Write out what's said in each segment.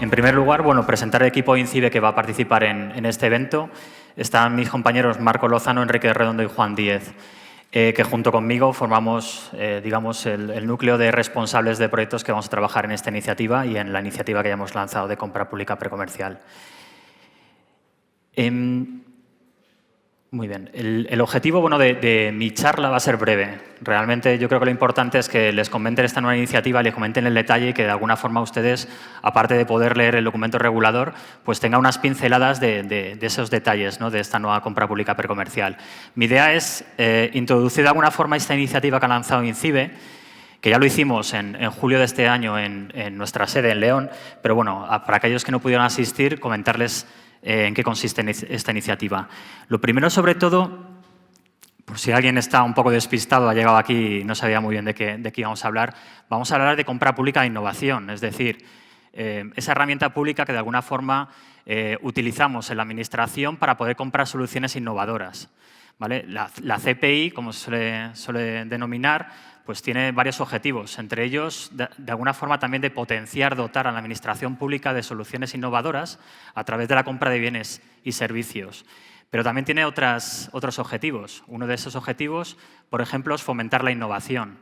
En primer lugar, bueno, presentar el equipo INCIBE que va a participar en este evento. Están mis compañeros Marco Lozano, Enrique Redondo y Juan Díez, que junto conmigo formamos, digamos, el núcleo de responsables de proyectos que vamos a trabajar en esta iniciativa y en la iniciativa que ya hemos lanzado de compra pública precomercial. Muy bien. El objetivo de mi charla va a ser breve. Realmente yo creo que lo importante es que les comenten esta nueva iniciativa, les comenten el detalle y que de alguna forma ustedes, aparte de poder leer el documento regulador, pues tengan unas pinceladas de esos detalles, ¿no?, de esta nueva compra pública precomercial. Mi idea es introducir de alguna forma esta iniciativa que ha lanzado INCIBE, que ya lo hicimos en julio de este año en nuestra sede en León, pero bueno, para aquellos que no pudieron asistir, comentarles en qué consiste esta iniciativa. Lo primero, sobre todo, por si alguien está un poco despistado, ha llegado aquí y no sabía muy bien de qué íbamos a hablar, vamos a hablar de compra pública de innovación, es decir, esa herramienta pública que de alguna forma utilizamos en la Administración para poder comprar soluciones innovadoras, ¿vale? La CPI, como se suele denominar, pues tiene varios objetivos, entre ellos, de alguna forma, también de potenciar, dotar a la Administración pública de soluciones innovadoras a través de la compra de bienes y servicios. Pero también tiene otros objetivos. Uno de esos objetivos, por ejemplo, es fomentar la innovación,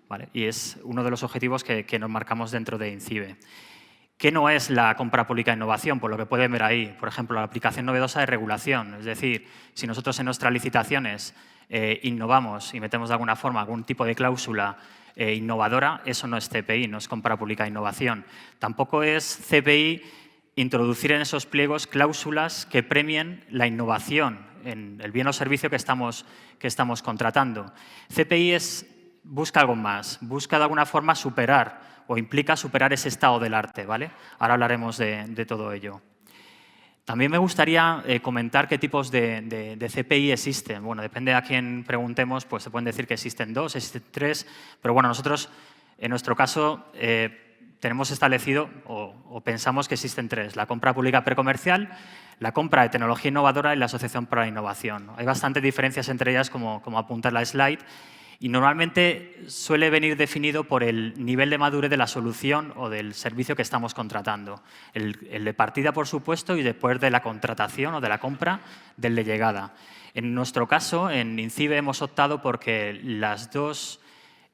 ¿vale? Y es uno de los objetivos que nos marcamos dentro de INCIBE. ¿Qué no es la compra pública de innovación? Por lo que pueden ver ahí, por ejemplo, la aplicación novedosa de regulación. Es decir, si nosotros en nuestras licitaciones innovamos y metemos de alguna forma algún tipo de cláusula innovadora, eso no es CPI, no es compra pública de innovación. Tampoco es CPI introducir en esos pliegos cláusulas que premien la innovación en el bien o servicio que estamos contratando. CPI busca algo más, busca de alguna forma superar o implica superar ese estado del arte, ¿vale? Ahora hablaremos de todo ello. También me gustaría comentar qué tipos de CPI existen. Bueno, depende a quién preguntemos, pues se pueden decir que existen 2, existen 3, pero bueno, nosotros, en nuestro caso, tenemos establecido o pensamos que existen 3. La compra pública precomercial, la compra de tecnología innovadora y la asociación para la innovación. Hay bastantes diferencias entre ellas, como apunta en la slide, y normalmente suele venir definido por el nivel de madurez de la solución o del servicio que estamos contratando. El de partida, por supuesto, y después de la contratación o de la compra, del de llegada. En nuestro caso, en INCIBE hemos optado porque las 2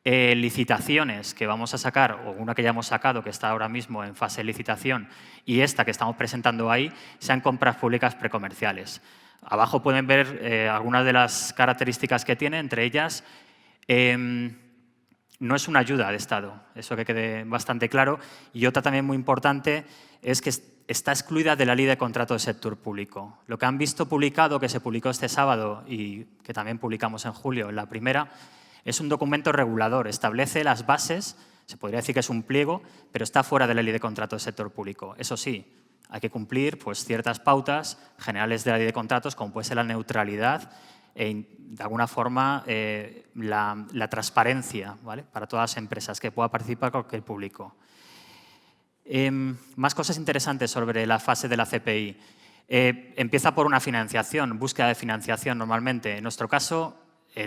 licitaciones que vamos a sacar, o una que ya hemos sacado, que está ahora mismo en fase de licitación, y esta que estamos presentando ahí, sean compras públicas precomerciales. Abajo pueden ver algunas de las características que tiene, entre ellas, no es una ayuda de Estado, eso que quede bastante claro. Y otra también muy importante es que está excluida de la Ley de Contrato de Sector Público. Lo que han visto publicado, que se publicó este sábado y que también publicamos en julio, en la primera, es un documento regulador, establece las bases, se podría decir que es un pliego, pero está fuera de la Ley de Contrato de Sector Público. Eso sí, hay que cumplir pues, ciertas pautas generales de la Ley de Contratos, como puede ser la neutralidad, de alguna forma la transparencia, ¿vale?, para todas las empresas, que pueda participar cualquier público. Más cosas interesantes sobre la fase de la CPI. Empieza por una financiación, búsqueda de financiación normalmente. En nuestro caso,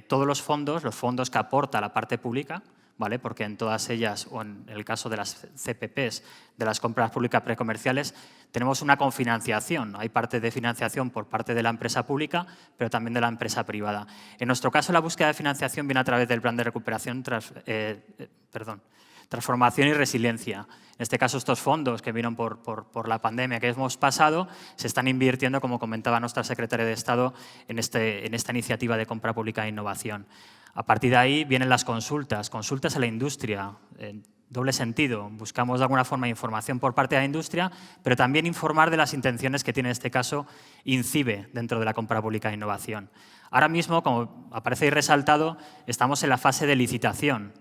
todos los fondos que aporta la parte pública, ¿vale?, porque en todas ellas, o en el caso de las CPPs, de las compras públicas precomerciales, tenemos una confinanciación. Hay parte de financiación por parte de la empresa pública, pero también de la empresa privada. En nuestro caso, la búsqueda de financiación viene a través del plan de recuperación, transformación y resiliencia. En este caso, estos fondos que vinieron por la pandemia que hemos pasado se están invirtiendo, como comentaba nuestra secretaria de Estado, en esta iniciativa de compra pública e innovación. A partir de ahí vienen las consultas a la industria, en doble sentido. Buscamos de alguna forma información por parte de la industria, pero también informar de las intenciones que tiene en este caso INCIBE dentro de la compra pública e innovación. Ahora mismo, como aparece ahí resaltado, estamos en la fase de licitación.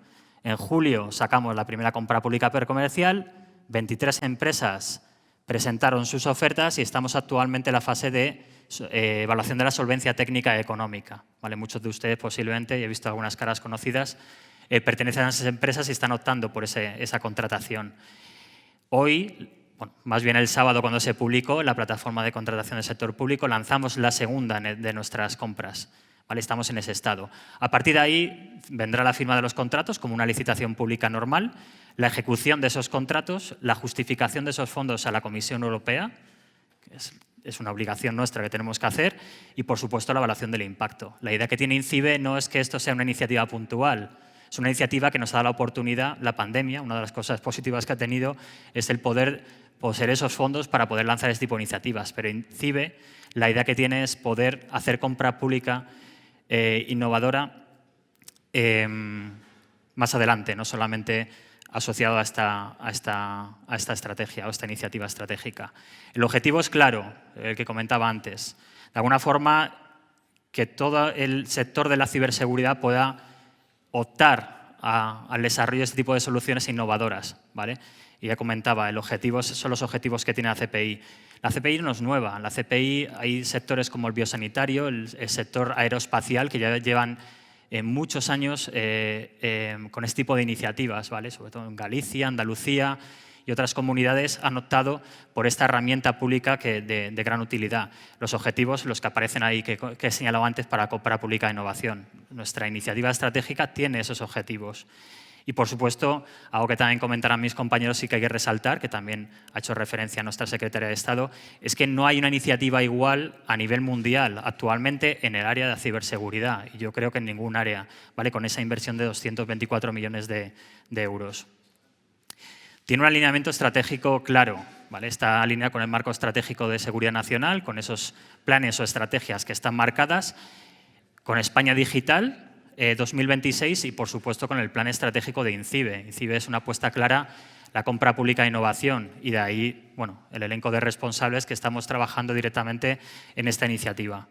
En julio sacamos la primera compra pública precomercial, 23 empresas presentaron sus ofertas y estamos actualmente en la fase de evaluación de la solvencia técnica y económica. ¿Vale? Muchos de ustedes posiblemente, y he visto algunas caras conocidas, pertenecen a esas empresas y están optando por esa contratación. Hoy, bueno, más bien el sábado cuando se publicó en la plataforma de contratación del sector público, lanzamos la segunda de nuestras compras. ¿Vale? Estamos en ese estado. A partir de ahí vendrá la firma de los contratos como una licitación pública normal, la ejecución de esos contratos, la justificación de esos fondos a la Comisión Europea, que es una obligación nuestra que tenemos que hacer, y, por supuesto, la evaluación del impacto. La idea que tiene INCIBE no es que esto sea una iniciativa puntual, es una iniciativa que nos ha dado la oportunidad, la pandemia, una de las cosas positivas que ha tenido es el poder poseer esos fondos para poder lanzar este tipo de iniciativas. Pero INCIBE, la idea que tiene es poder hacer compra pública innovadora más adelante, no solamente asociado a esta estrategia o esta iniciativa estratégica. El objetivo es claro, el que comentaba antes. De alguna forma, que todo el sector de la ciberseguridad pueda optar al desarrollo de este tipo de soluciones innovadoras, ¿vale? Y ya comentaba, son los objetivos que tiene la CPI. La CPI no es nueva. En la CPI hay sectores como el biosanitario, el sector aeroespacial, que ya llevan muchos años con este tipo de iniciativas, ¿vale? Sobre todo en Galicia, Andalucía y otras comunidades han optado por esta herramienta pública de gran utilidad. Los objetivos, los que aparecen ahí, que he señalado antes para compra pública de innovación. Nuestra iniciativa estratégica tiene esos objetivos. Y, por supuesto, algo que también comentarán mis compañeros y que hay que resaltar, que también ha hecho referencia a nuestra secretaria de Estado, es que no hay una iniciativa igual a nivel mundial actualmente en el área de ciberseguridad. Y yo creo que en ningún área, ¿vale? Con esa inversión de 224 millones de euros. Tiene un alineamiento estratégico claro, ¿vale? Está alineado con el marco estratégico de seguridad nacional, con esos planes o estrategias que están marcadas, con España Digital 2026 y, por supuesto, con el plan estratégico de INCIBE. INCIBE es una apuesta clara, la compra pública de innovación, y de ahí, bueno, el elenco de responsables que estamos trabajando directamente en esta iniciativa.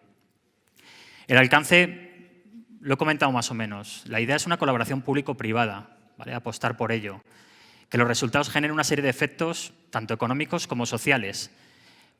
El alcance lo he comentado más o menos. La idea es una colaboración público-privada, ¿vale? Apostar por ello. Que los resultados generen una serie de efectos, tanto económicos como sociales.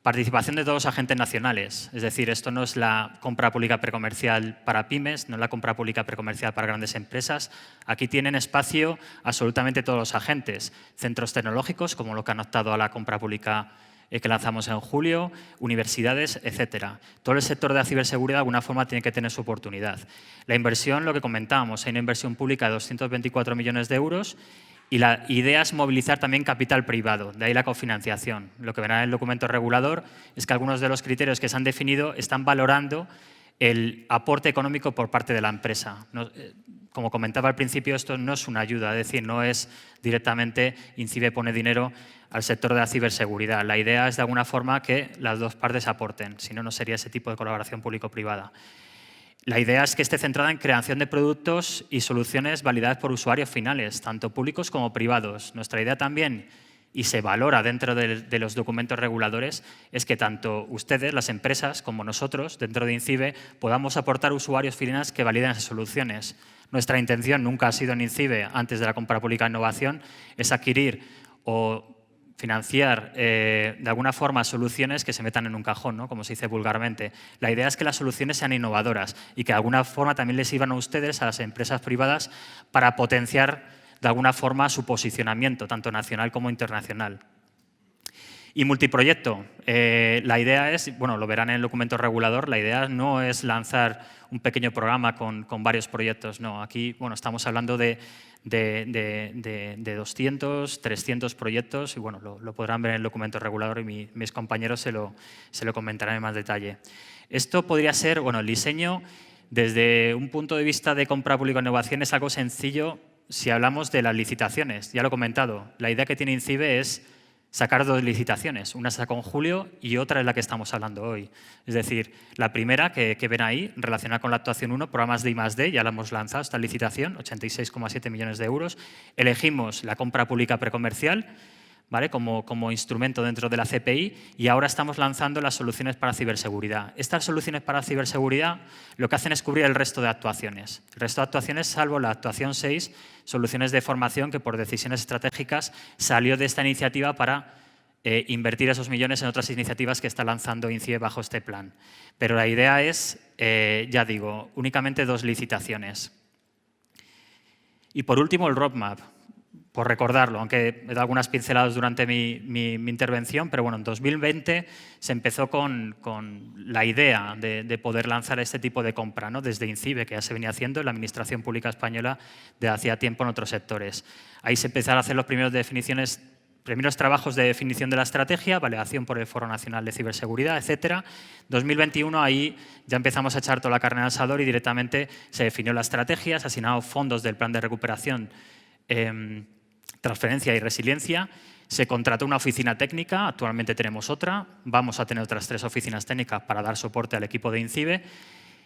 Participación de todos los agentes nacionales, es decir, esto no es la compra pública precomercial para pymes, no es la compra pública precomercial para grandes empresas. Aquí tienen espacio absolutamente todos los agentes, centros tecnológicos, como lo que han optado a la compra pública que lanzamos en julio, universidades, etcétera. Todo el sector de la ciberseguridad de alguna forma tiene que tener su oportunidad. La inversión, lo que comentábamos, hay una inversión pública de 224 millones de euros. Y la idea es movilizar también capital privado, de ahí la cofinanciación. Lo que verá en el documento regulador es que algunos de los criterios que se han definido están valorando el aporte económico por parte de la empresa. Como comentaba al principio, esto no es una ayuda, es decir, no es directamente INCIBE pone dinero al sector de la ciberseguridad. La idea es de alguna forma que las dos partes aporten, si no, no sería ese tipo de colaboración público-privada. La idea es que esté centrada en creación de productos y soluciones validadas por usuarios finales, tanto públicos como privados. Nuestra idea también, y se valora dentro de los documentos reguladores, es que tanto ustedes, las empresas, como nosotros, dentro de INCIBE, podamos aportar usuarios finales que validen esas soluciones. Nuestra intención nunca ha sido en INCIBE, antes de la compra pública de innovación, es adquirir o financiar de alguna forma soluciones que se metan en un cajón, ¿no? Como se dice vulgarmente. La idea es que las soluciones sean innovadoras y que de alguna forma también les sirvan a ustedes, a las empresas privadas, para potenciar de alguna forma su posicionamiento, tanto nacional como internacional. Y multiproyecto. La idea es, bueno, lo verán en el documento regulador, la idea no es lanzar un pequeño programa con varios proyectos, no. Aquí, bueno, estamos hablando de 200, 300 proyectos y, bueno, lo podrán ver en el documento regulador y mis compañeros se lo comentarán en más detalle. Esto podría ser, bueno, el diseño desde un punto de vista de compra pública e innovación es algo sencillo si hablamos de las licitaciones. Ya lo he comentado, la idea que tiene INCIBE es sacar dos licitaciones. Una se sacó en julio y otra es la que estamos hablando hoy. Es decir, la primera que ven ahí, relacionada con la actuación 1, programas de I+D, ya la hemos lanzado, esta licitación, 86,7 millones de euros. Elegimos la compra pública precomercial, ¿vale? como instrumento dentro de la CPI y ahora estamos lanzando las soluciones para ciberseguridad. Estas soluciones para ciberseguridad lo que hacen es cubrir el resto de actuaciones. El resto de actuaciones, salvo la actuación 6, soluciones de formación que por decisiones estratégicas salió de esta iniciativa para invertir esos millones en otras iniciativas que está lanzando INCIBE bajo este plan. Pero la idea es, ya digo, únicamente 2 licitaciones. Y por último, el roadmap. por recordarlo, aunque he dado algunas pinceladas durante mi intervención, pero bueno, en 2020 se empezó con la idea de poder lanzar este tipo de compra, ¿no? Desde INCIBE, que ya se venía haciendo en la Administración Pública Española desde hacía tiempo en otros sectores. Ahí se empezaron a hacer los primeros trabajos de definición de la estrategia, validación por el Foro Nacional de Ciberseguridad, etcétera. 2021 ahí ya empezamos a echar toda la carne al asador y directamente se definió la estrategia, se asignaron fondos del plan de recuperación, transferencia y resiliencia. Se contrató una oficina técnica, actualmente tenemos otra, vamos a tener otras 3 oficinas técnicas para dar soporte al equipo de INCIBE.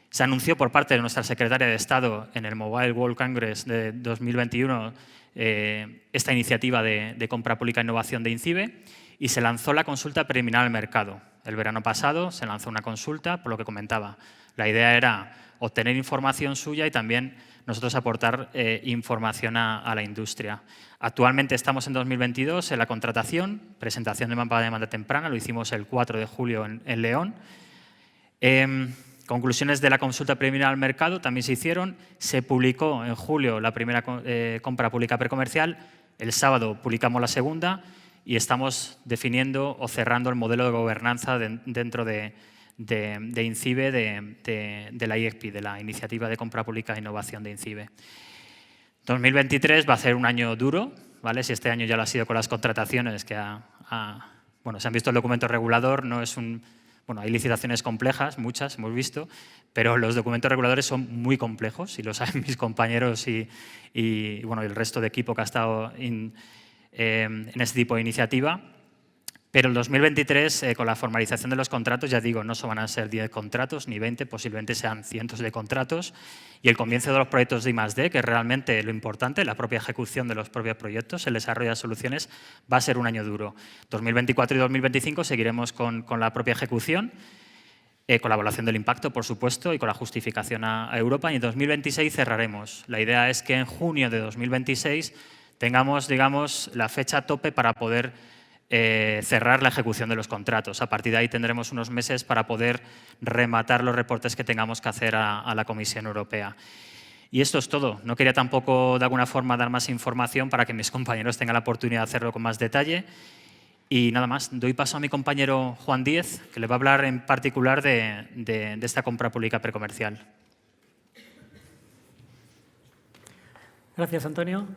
Se anunció por parte de nuestra secretaria de Estado en el Mobile World Congress de 2021 esta iniciativa de compra pública e innovación de INCIBE y se lanzó la consulta preliminar al mercado. El verano pasado se lanzó una consulta, por lo que comentaba. La idea era obtener información suya y también nosotros aportar información a la industria. Actualmente estamos en 2022 en la contratación, presentación de mapa de demanda temprana, lo hicimos el 4 de julio en León. Conclusiones de la consulta preliminar al mercado también se hicieron. Se publicó en julio la primera compra pública precomercial. El sábado publicamos la segunda y estamos definiendo o cerrando el modelo de gobernanza dentro de INCIBE, de la IECPI, de la Iniciativa de Compra Pública e Innovación de INCIBE. 2023 va a ser un año duro, ¿vale? Si este año ya lo ha sido con las contrataciones, que bueno, se han visto el documento regulador, no es un... Bueno, hay licitaciones complejas, muchas hemos visto, pero los documentos reguladores son muy complejos y lo saben mis compañeros y bueno, el resto de equipo que ha estado en este tipo de iniciativa. Pero el 2023, con la formalización de los contratos, ya digo, no van a ser 10 contratos ni 20, posiblemente sean cientos de contratos. Y el comienzo de los proyectos de I+D, que es realmente lo importante, la propia ejecución de los propios proyectos, el desarrollo de soluciones, va a ser un año duro. 2024 y 2025 seguiremos con la propia ejecución, con la evaluación del impacto, por supuesto, y con la justificación a Europa. Y en 2026 cerraremos. La idea es que en junio de 2026 tengamos, digamos, la fecha tope para poder cerrar la ejecución de los contratos. A partir de ahí tendremos unos meses para poder rematar los reportes que tengamos que hacer a la Comisión Europea. Y esto es todo. No quería tampoco de alguna forma dar más información para que mis compañeros tengan la oportunidad de hacerlo con más detalle. Y nada más, doy paso a mi compañero Juan Díez, que le va a hablar en particular de esta compra pública precomercial. Gracias, Antonio.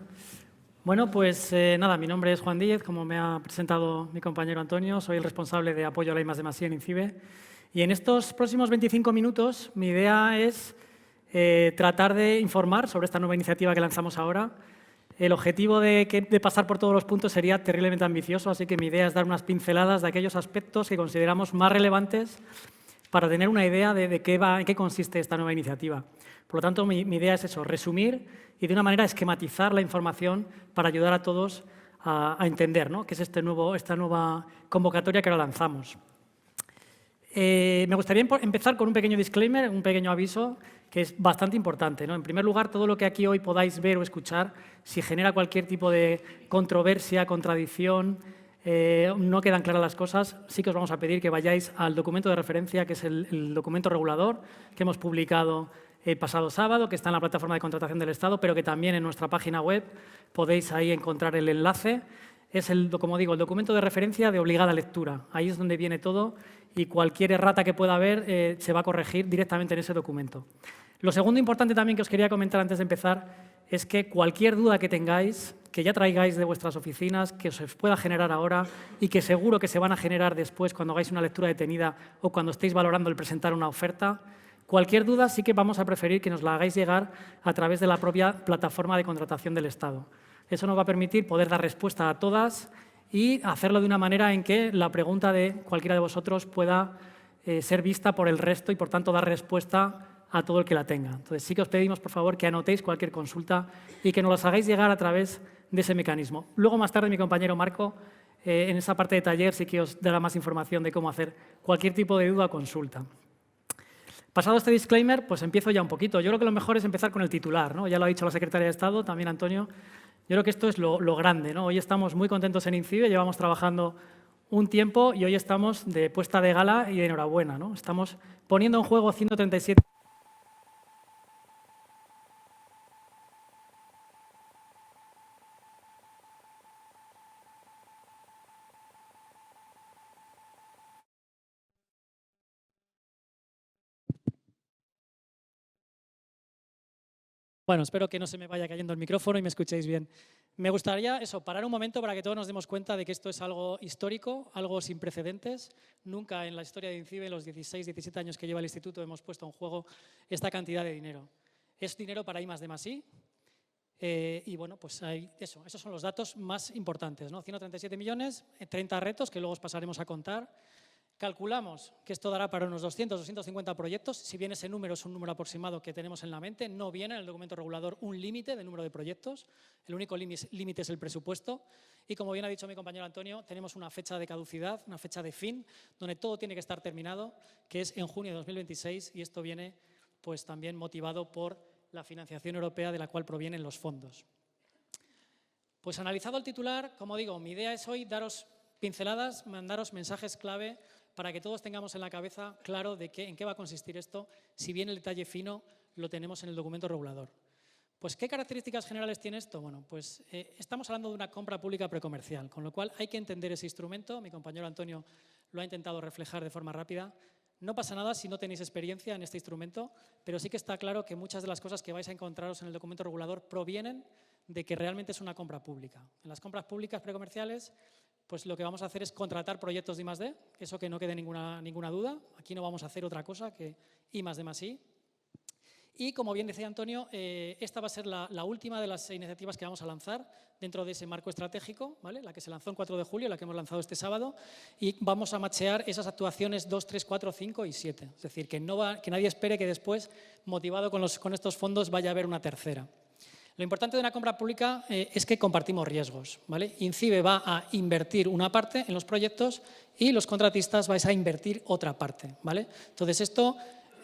Bueno, pues nada, mi nombre es Juan Díez, como me ha presentado mi compañero Antonio, soy el responsable de apoyo a la I+D+I en INCIBE. Y en estos próximos 25 minutos mi idea es tratar de informar sobre esta nueva iniciativa que lanzamos ahora. El objetivo de pasar por todos los puntos sería terriblemente ambicioso, así que mi idea es dar unas pinceladas de aquellos aspectos que consideramos más relevantes para tener una idea de en qué consiste esta nueva iniciativa. Por lo tanto, mi idea es eso, resumir y de una manera esquematizar la información para ayudar a todos a entender, ¿no?, qué es esta nueva convocatoria que ahora lanzamos. Me gustaría empezar con un pequeño disclaimer, un pequeño aviso que es bastante importante, ¿no? En primer lugar, todo lo que aquí hoy podáis ver o escuchar, si genera cualquier tipo de controversia, contradicción, no quedan claras las cosas, sí que os vamos a pedir que vayáis al documento de referencia, que es el documento regulador que hemos publicado el pasado sábado, que está en la plataforma de contratación del Estado, pero que también en nuestra página web podéis ahí encontrar el enlace. Es, como digo, el documento de referencia de obligada lectura. Ahí es donde viene todo y cualquier errata que pueda haber se va a corregir directamente en ese documento. Lo segundo importante también que os quería comentar antes de empezar es que cualquier duda que tengáis, que ya traigáis de vuestras oficinas, que os pueda generar ahora y que seguro que se van a generar después cuando hagáis una lectura detenida o cuando estéis valorando el presentar una oferta, cualquier duda sí que vamos a preferir que nos la hagáis llegar a través de la propia plataforma de contratación del Estado. Eso nos va a permitir poder dar respuesta a todas y hacerlo de una manera en que la pregunta de cualquiera de vosotros pueda ser vista por el resto y, por tanto, dar respuesta a todo el que la tenga. Entonces, sí que os pedimos, por favor, que anotéis cualquier consulta y que nos las hagáis llegar a través de ese mecanismo. Luego, más tarde, mi compañero Marco, en esa parte de taller, sí que os dará más información de cómo hacer cualquier tipo de duda o consulta. Pasado este disclaimer, pues empiezo ya un poquito. Yo creo que lo mejor es empezar con el titular, ¿no? Ya lo ha dicho la secretaria de Estado, también Antonio. Yo creo que esto es lo grande, ¿no? Hoy estamos muy contentos en INCIBE, llevamos trabajando un tiempo y hoy estamos de puesta de gala y de enhorabuena, ¿no? Estamos poniendo en juego 137... Bueno, espero que no se me vaya cayendo el micrófono y me escuchéis bien. Me gustaría parar un momento para que todos nos demos cuenta de que esto es algo histórico, algo sin precedentes. Nunca en la historia de INCIBE, en los 16, 17 años que lleva el instituto, hemos puesto en juego esta cantidad de dinero. Es dinero para I+D+I. Y bueno, pues esos son los datos más importantes, ¿no? 137 millones, 30 retos que luego os pasaremos a contar. Calculamos que esto dará para unos 200, 250 proyectos. Si bien ese número es un número aproximado que tenemos en la mente, no viene en el documento regulador un límite de número de proyectos. El único límite es el presupuesto. Y como bien ha dicho mi compañero Antonio, tenemos una fecha de caducidad, una fecha de fin, donde todo tiene que estar terminado, que es en junio de 2026. Y esto viene pues también motivado por la financiación europea de la cual provienen los fondos. Pues analizado el titular, como digo, mi idea es hoy daros pinceladas, mandaros mensajes clave para que todos tengamos en la cabeza claro de en qué va a consistir esto, si bien el detalle fino lo tenemos en el documento regulador. Pues, ¿qué características generales tiene esto? Bueno, pues estamos hablando de una compra pública precomercial, con lo cual hay que entender ese instrumento. Mi compañero Antonio lo ha intentado reflejar de forma rápida. No pasa nada si no tenéis experiencia en este instrumento, pero sí que está claro que muchas de las cosas que vais a encontraros en el documento regulador provienen de que realmente es una compra pública. En las compras públicas precomerciales, pues lo que vamos a hacer es contratar proyectos de I+D, eso que no quede ninguna duda. Aquí no vamos a hacer otra cosa que I+D+I. Y como bien decía Antonio, esta va a ser la última de las iniciativas que vamos a lanzar dentro de ese marco estratégico, ¿vale? La que se lanzó el 4 de julio, la que hemos lanzado este sábado, y vamos a machear esas actuaciones 2, 3, 4, 5 y 7. Es decir, que nadie espere que después, motivado con estos fondos, vaya a haber una tercera. Lo importante de una compra pública es que compartimos riesgos, ¿vale? INCIBE va a invertir una parte en los proyectos y los contratistas vais a invertir otra parte, ¿vale? Entonces esto,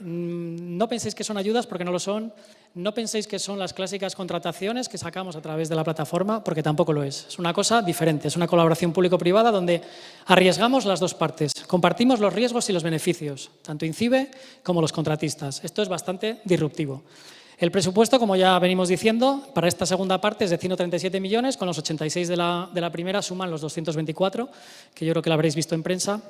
no penséis que son ayudas porque no lo son, no penséis que son las clásicas contrataciones que sacamos a través de la plataforma porque tampoco lo es. Es una cosa diferente, es una colaboración público-privada donde arriesgamos las dos partes, compartimos los riesgos y los beneficios, tanto INCIBE como los contratistas. Esto es bastante disruptivo. El presupuesto, como ya venimos diciendo, para esta segunda parte es de 137 millones, con los 86 de la primera suman los 224, que yo creo que lo habréis visto en prensa.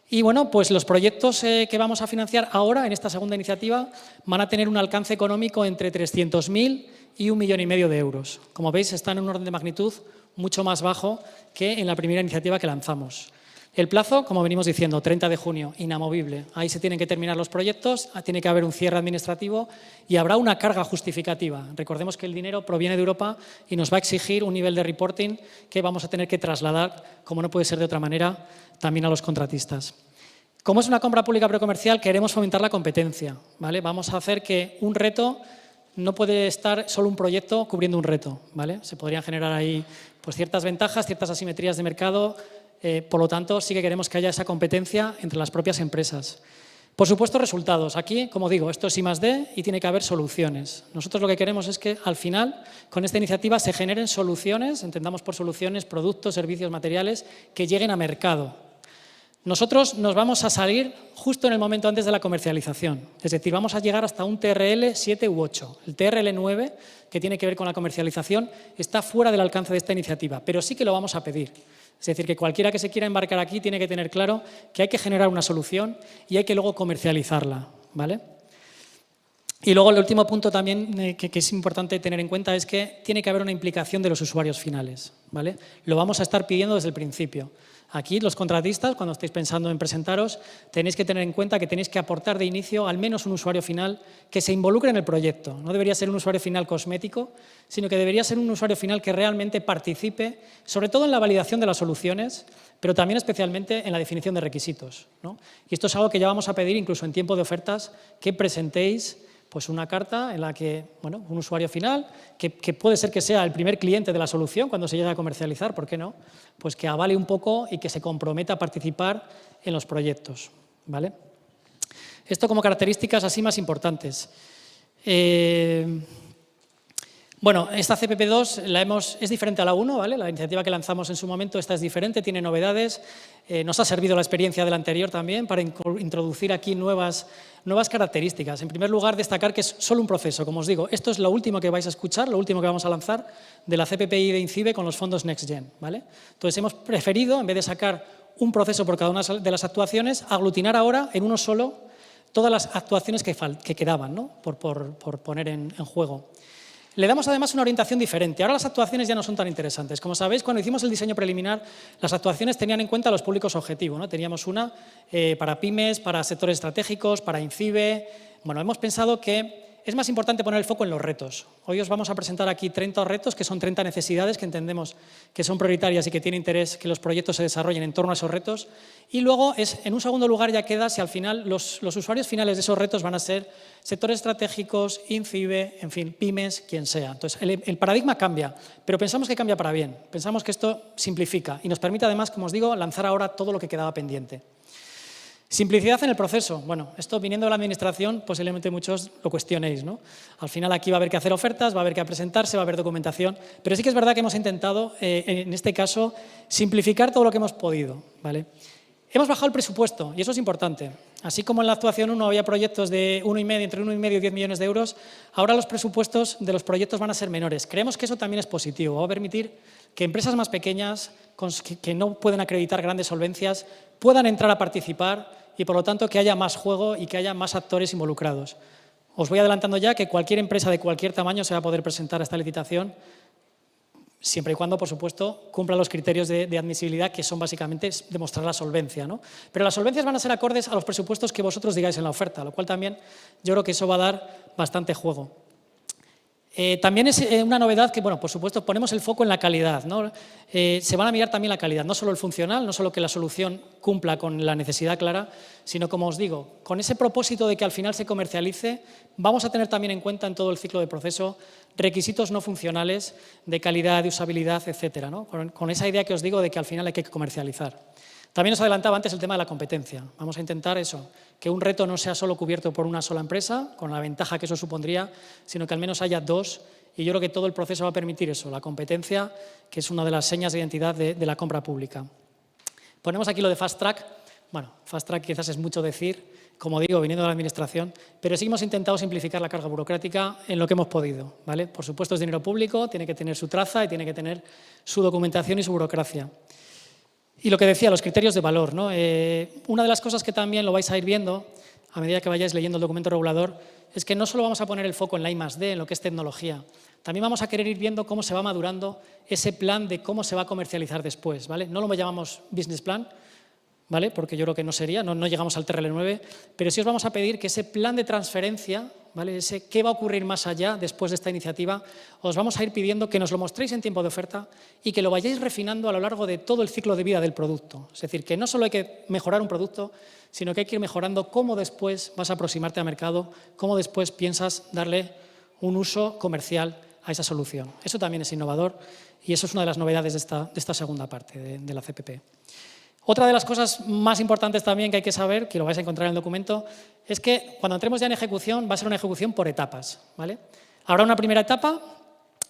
Y bueno, pues los proyectos que vamos a financiar ahora, en esta segunda iniciativa, van a tener un alcance económico entre 300.000 y 1,5 millones de euros. Como veis, están en un orden de magnitud mucho más bajo que en la primera iniciativa que lanzamos. El plazo, como venimos diciendo, 30 de junio, inamovible. Ahí se tienen que terminar los proyectos, tiene que haber un cierre administrativo y habrá una carga justificativa. Recordemos que el dinero proviene de Europa y nos va a exigir un nivel de reporting que vamos a tener que trasladar, como no puede ser de otra manera, también a los contratistas. Como es una compra pública precomercial, queremos fomentar la competencia, ¿vale? Vamos a hacer que un reto no puede estar solo un proyecto cubriendo un reto, ¿vale? Se podrían generar ahí pues, ciertas ventajas, ciertas asimetrías de mercado. Por lo tanto, sí que queremos que haya esa competencia entre las propias empresas. Por supuesto, resultados. Aquí, como digo, esto es I+D y tiene que haber soluciones. Nosotros lo que queremos es que, al final, con esta iniciativa se generen soluciones, entendamos por soluciones, productos, servicios, materiales, que lleguen a mercado. Nosotros nos vamos a salir justo en el momento antes de la comercialización. Es decir, vamos a llegar hasta un TRL 7 u 8. El TRL 9, que tiene que ver con la comercialización, está fuera del alcance de esta iniciativa, pero sí que lo vamos a pedir. Es decir, que cualquiera que se quiera embarcar aquí tiene que tener claro que hay que generar una solución y hay que luego comercializarla, ¿vale? Y luego el último punto también que es importante tener en cuenta es que tiene que haber una implicación de los usuarios finales, ¿vale? Lo vamos a estar pidiendo desde el principio. Aquí los contratistas, cuando estéis pensando en presentaros, tenéis que tener en cuenta que tenéis que aportar de inicio al menos un usuario final que se involucre en el proyecto. No debería ser un usuario final cosmético, sino que debería ser un usuario final que realmente participe, sobre todo en la validación de las soluciones, pero también especialmente en la definición de requisitos, ¿no? Y esto es algo que ya vamos a pedir incluso en tiempo de ofertas, que presentéis pues una carta en la que, bueno, un usuario final, que puede ser que sea el primer cliente de la solución cuando se llegue a comercializar, ¿por qué no? Pues que avale un poco y que se comprometa a participar en los proyectos, ¿vale? Esto como características así más importantes. Bueno, esta CPP2 es diferente a la 1, ¿vale? La iniciativa que lanzamos en su momento, esta es diferente, tiene novedades. Nos ha servido la experiencia de la anterior también para introducir aquí nuevas características. En primer lugar, destacar que es solo un proceso, como os digo. Esto es lo último que vais a escuchar, lo último que vamos a lanzar de la CPPI de INCIBE con los fondos NextGen, ¿vale? Entonces, hemos preferido, en vez de sacar un proceso por cada una de las actuaciones, aglutinar ahora en uno solo todas las actuaciones que quedaban, ¿no? por poner en juego. Le damos además una orientación diferente. Ahora las actuaciones ya no son tan interesantes. Como sabéis, cuando hicimos el diseño preliminar, las actuaciones tenían en cuenta los públicos objetivos, ¿no? Teníamos una para pymes, para sectores estratégicos, para INCIBE. Bueno, hemos pensado que es más importante poner el foco en los retos. Hoy os vamos a presentar aquí 30 retos, que son 30 necesidades que entendemos que son prioritarias y que tiene interés que los proyectos se desarrollen en torno a esos retos. Y luego, en un segundo lugar, ya queda si al final los usuarios finales de esos retos van a ser sectores estratégicos, INCIBE, en fin, pymes, quien sea. Entonces, el paradigma cambia, pero pensamos que cambia para bien. Pensamos que esto simplifica y nos permite, además, como os digo, lanzar ahora todo lo que quedaba pendiente. Simplicidad en el proceso. Bueno, esto viniendo de la administración, posiblemente muchos lo cuestionéis, ¿no? Al final aquí va a haber que hacer ofertas, va a haber que presentarse, va a haber documentación, pero sí que es verdad que hemos intentado, en este caso, simplificar todo lo que hemos podido, ¿vale? Hemos bajado el presupuesto y eso es importante. Así como en la actuación 1 había proyectos de entre 1,5 y 10 millones de euros, ahora los presupuestos de los proyectos van a ser menores. Creemos que eso también es positivo, va a permitir que empresas más pequeñas, que no pueden acreditar grandes solvencias, puedan entrar a participar y, por lo tanto, que haya más juego y que haya más actores involucrados. Os voy adelantando ya que cualquier empresa de cualquier tamaño se va a poder presentar a esta licitación, siempre y cuando, por supuesto, cumpla los criterios de admisibilidad, que son básicamente demostrar la solvencia, ¿no? Pero las solvencias van a ser acordes a los presupuestos que vosotros digáis en la oferta, lo cual también yo creo que eso va a dar bastante juego. También es una novedad que, bueno, por supuesto, ponemos el foco en la calidad, ¿no? Se van a mirar también la calidad, no solo el funcional, no solo que la solución cumpla con la necesidad clara, sino, como os digo, con ese propósito de que al final se comercialice, vamos a tener también en cuenta en todo el ciclo de proceso requisitos no funcionales de calidad, de usabilidad, etcétera, ¿no? Con esa idea que os digo de que al final hay que comercializar. También os adelantaba antes el tema de la competencia. Vamos a intentar eso, que un reto no sea solo cubierto por una sola empresa, con la ventaja que eso supondría, sino que al menos haya dos, y yo creo que todo el proceso va a permitir eso, la competencia, que es una de las señas de identidad de la compra pública. Ponemos aquí lo de Fast Track. Bueno, Fast Track quizás es mucho decir, como digo, viniendo de la administración, pero sí hemos intentado simplificar la carga burocrática en lo que hemos podido, ¿vale? Por supuesto, es dinero público, tiene que tener su traza y tiene que tener su documentación y su burocracia. Y lo que decía, los criterios de valor, ¿no? Una de las cosas que también lo vais a ir viendo a medida que vayáis leyendo el documento regulador es que no solo vamos a poner el foco en la I+D, en lo que es tecnología, también vamos a querer ir viendo cómo se va madurando ese plan de cómo se va a comercializar después, ¿vale? No lo llamamos business plan, ¿vale? Porque yo creo que no sería, no llegamos al TRL9, pero sí os vamos a pedir que ese plan de transferencia, ¿vale? Ese qué va a ocurrir más allá después de esta iniciativa, os vamos a ir pidiendo que nos lo mostréis en tiempo de oferta y que lo vayáis refinando a lo largo de todo el ciclo de vida del producto. Es decir, que no solo hay que mejorar un producto, sino que hay que ir mejorando cómo después vas a aproximarte al mercado, cómo después piensas darle un uso comercial a esa solución. Eso también es innovador y eso es una de las novedades de esta segunda parte de la CPP. Otra de las cosas más importantes también que hay que saber, que lo vais a encontrar en el documento, es que cuando entremos ya en ejecución va a ser una ejecución por etapas, ¿vale? Habrá una primera etapa,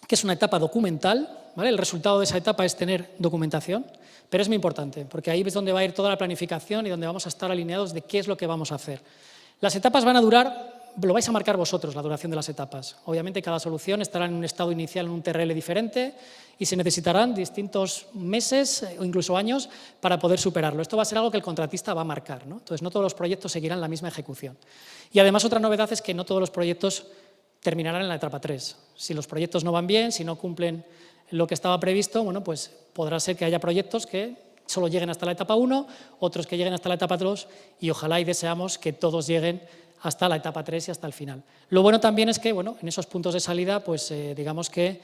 que es una etapa documental, ¿vale? El resultado de esa etapa es tener documentación, pero es muy importante, porque ahí es donde va a ir toda la planificación y donde vamos a estar alineados de qué es lo que vamos a hacer. Las etapas van a durar, lo vais a marcar vosotros, la duración de las etapas. Obviamente cada solución estará en un estado inicial, en un TRL diferente, y se necesitarán distintos meses o incluso años para poder superarlo. Esto va a ser algo que el contratista va a marcar, ¿no? Entonces, no todos los proyectos seguirán la misma ejecución. Y además, otra novedad es que no todos los proyectos terminarán en la etapa 3. Si los proyectos no van bien, si no cumplen lo que estaba previsto, bueno, pues podrá ser que haya proyectos que solo lleguen hasta la etapa 1, otros que lleguen hasta la etapa 2 y ojalá y deseamos que todos lleguen hasta la etapa 3 y hasta el final. Lo bueno también es que, bueno, en esos puntos de salida, pues digamos que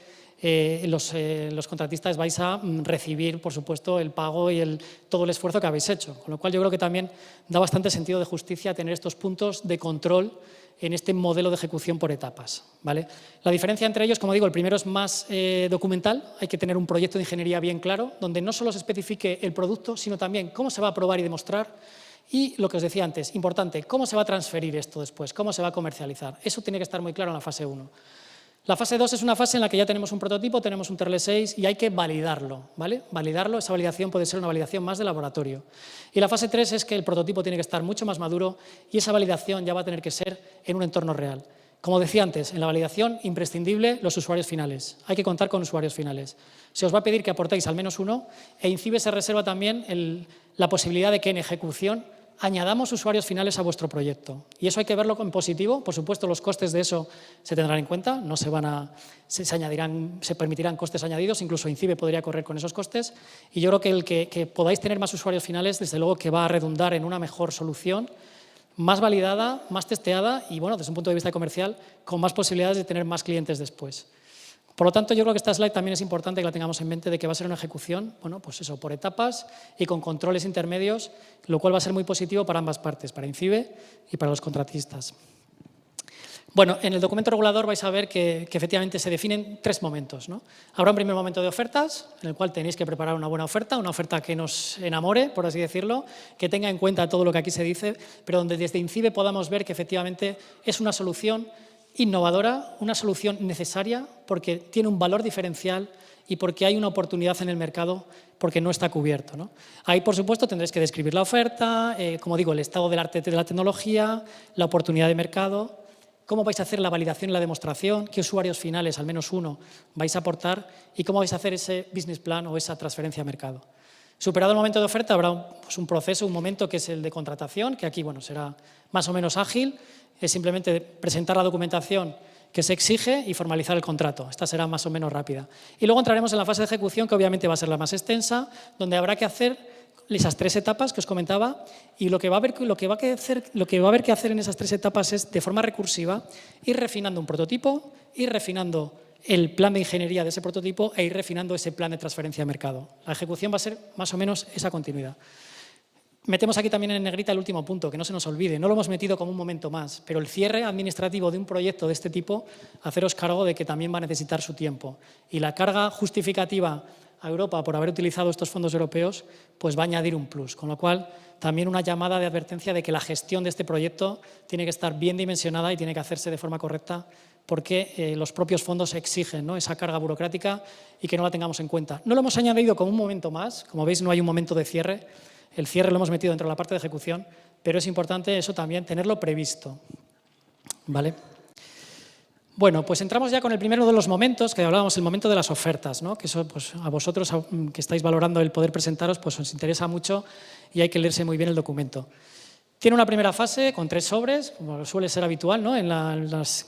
los contratistas vais a recibir, por supuesto, el pago y todo el esfuerzo que habéis hecho. Con lo cual yo creo que también da bastante sentido de justicia tener estos puntos de control en este modelo de ejecución por etapas, ¿vale? La diferencia entre ellos, como digo, el primero es más documental, hay que tener un proyecto de ingeniería bien claro, donde no solo se especifique el producto, sino también cómo se va a probar y demostrar. Y lo que os decía antes, importante, cómo se va a transferir esto después, cómo se va a comercializar. Eso tiene que estar muy claro en la fase 1. La fase 2 es una fase en la que ya tenemos un prototipo, tenemos un TRL6 y hay que validarlo, ¿vale? Validarlo, esa validación puede ser una validación más de laboratorio. Y la fase 3 es que el prototipo tiene que estar mucho más maduro y esa validación ya va a tener que ser en un entorno real. Como decía antes, en la validación, imprescindible los usuarios finales. Hay que contar con usuarios finales. Se os va a pedir que aportéis al menos uno e INCIBE se reserva también la posibilidad de que en ejecución añadamos usuarios finales a vuestro proyecto. Y eso hay que verlo en positivo. Por supuesto, los costes de eso se tendrán en cuenta, no se permitirán costes añadidos, incluso INCIBE podría correr con esos costes. Y yo creo que el que podáis tener más usuarios finales, desde luego que va a redundar en una mejor solución, más validada, más testeada y, bueno, desde un punto de vista comercial, con más posibilidades de tener más clientes después. Por lo tanto, yo creo que esta slide también es importante que la tengamos en mente de que va a ser una ejecución, bueno, pues eso, por etapas y con controles intermedios, lo cual va a ser muy positivo para ambas partes, para INCIBE y para los contratistas. Bueno, en el documento regulador vais a ver que efectivamente se definen 3 momentos, ¿no? Habrá un primer momento de ofertas, en el cual tenéis que preparar una buena oferta, una oferta que nos enamore, por así decirlo, que tenga en cuenta todo lo que aquí se dice, pero donde desde INCIBE podamos ver que efectivamente es una solución innovadora, una solución necesaria porque tiene un valor diferencial y porque hay una oportunidad en el mercado porque no está cubierto, ¿no? Ahí, por supuesto, tendréis que describir la oferta, como digo, el estado del arte de la tecnología, la oportunidad de mercado, cómo vais a hacer la validación y la demostración, qué usuarios finales, al menos uno, vais a aportar y cómo vais a hacer ese business plan o esa transferencia a mercado. Superado el momento de oferta, habrá un proceso, un momento que es el de contratación, que aquí, bueno, será más o menos ágil. Es simplemente presentar la documentación que se exige y formalizar el contrato. Esta será más o menos rápida. Y luego entraremos en la fase de ejecución, que obviamente va a ser la más extensa, donde habrá que hacer esas 3 etapas que os comentaba, y lo que va a haber que hacer en esas 3 etapas es, de forma recursiva, ir refinando un prototipo, ir refinando el plan de ingeniería de ese prototipo e ir refinando ese plan de transferencia a mercado. La ejecución va a ser más o menos esa continuidad. Metemos aquí también en negrita el último punto, que no se nos olvide. No lo hemos metido como un momento más, pero el cierre administrativo de un proyecto de este tipo, haceros cargo de que también va a necesitar su tiempo. Y la carga justificativa a Europa por haber utilizado estos fondos europeos, pues va a añadir un plus. Con lo cual, también una llamada de advertencia de que la gestión de este proyecto tiene que estar bien dimensionada y tiene que hacerse de forma correcta porque los propios fondos exigen, ¿no?, esa carga burocrática y que no la tengamos en cuenta. No lo hemos añadido como un momento más. Como veis, no hay un momento de cierre. El cierre lo hemos metido dentro de la parte de ejecución, pero es importante eso también, tenerlo previsto. ¿Vale? Bueno, pues entramos ya con el primero de los momentos, que hablábamos, el momento de las ofertas, ¿no? Que eso, pues, a vosotros que estáis valorando el poder presentaros, pues os interesa mucho y hay que leerse muy bien el documento. Tiene una primera fase con 3 sobres, como suele ser habitual, ¿no?, en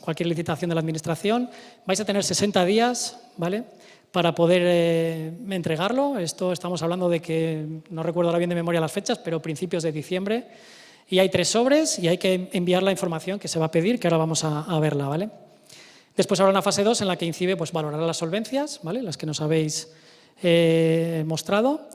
cualquier licitación de la Administración. Vais a tener 60 días, ¿vale?, para poder entregarlo. Esto estamos hablando de que, no recuerdo ahora bien de memoria las fechas, pero principios de diciembre. Y hay 3 sobres y hay que enviar la información que se va a pedir, que ahora vamos a verla, ¿vale? Después habrá una fase 2 en la que INCIBE pues, valorará las solvencias, ¿vale?, las que nos habéis mostrado.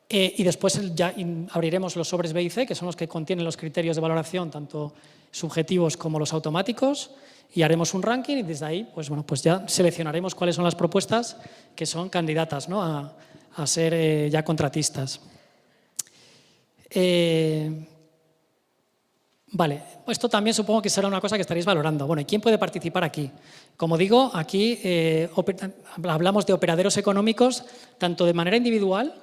Y después ya abriremos los sobres B y C, que son los que contienen los criterios de valoración, tanto subjetivos como los automáticos, y haremos un ranking y desde ahí pues, bueno, pues ya seleccionaremos cuáles son las propuestas que son candidatas, ¿no?, a ser ya contratistas. Vale, esto también supongo que será una cosa que estaréis valorando. Bueno, ¿y quién puede participar aquí? Como digo, aquí hablamos de operaderos económicos tanto de manera individual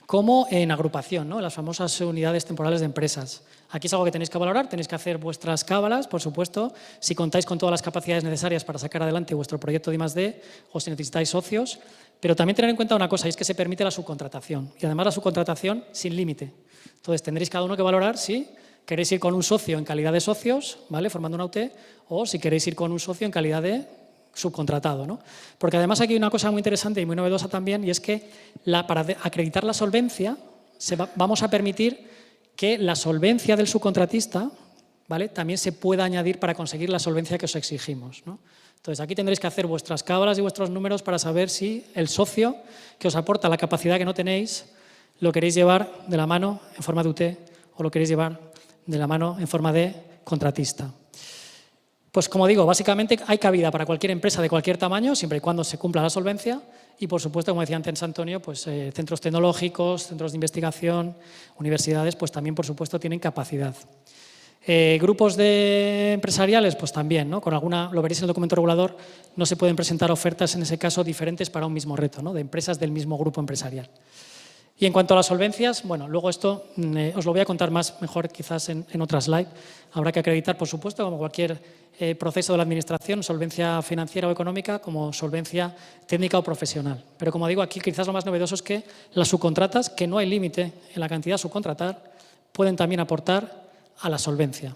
como en agrupación, ¿no?, las famosas unidades temporales de empresas. Aquí es algo que tenéis que valorar, tenéis que hacer vuestras cábalas, por supuesto, si contáis con todas las capacidades necesarias para sacar adelante vuestro proyecto de I+D o si necesitáis socios, pero también tener en cuenta una cosa, y es que se permite la subcontratación, y además la subcontratación sin límite. Entonces tendréis cada uno que valorar si queréis ir con un socio en calidad de socios, ¿vale?, formando una UT, o si queréis ir con un socio en calidad de subcontratado, ¿no? Porque además aquí hay una cosa muy interesante y muy novedosa también, y es que para acreditar la solvencia vamos a permitir que la solvencia del subcontratista, ¿vale?, también se pueda añadir para conseguir la solvencia que os exigimos, ¿no? Entonces aquí tendréis que hacer vuestras cábalas y vuestros números para saber si el socio que os aporta la capacidad que no tenéis lo queréis llevar de la mano en forma de UT o lo queréis llevar de la mano en forma de contratista. Pues como digo, básicamente hay cabida para cualquier empresa de cualquier tamaño, siempre y cuando se cumpla la solvencia y, por supuesto, como decía antes Antonio, pues, centros tecnológicos, centros de investigación, universidades, pues también, por supuesto, tienen capacidad. Grupos de empresariales, pues también, ¿no? Con alguna, lo veréis en el documento regulador, no se pueden presentar ofertas, en ese caso, diferentes para un mismo reto, ¿no?, de empresas del mismo grupo empresarial. Y en cuanto a las solvencias, bueno, luego esto os lo voy a contar mejor quizás en otra slide. Habrá que acreditar, por supuesto, como cualquier proceso de la Administración, solvencia financiera o económica como solvencia técnica o profesional. Pero como digo, aquí quizás lo más novedoso es que las subcontratas, que no hay límite en la cantidad a subcontratar, pueden también aportar a la solvencia.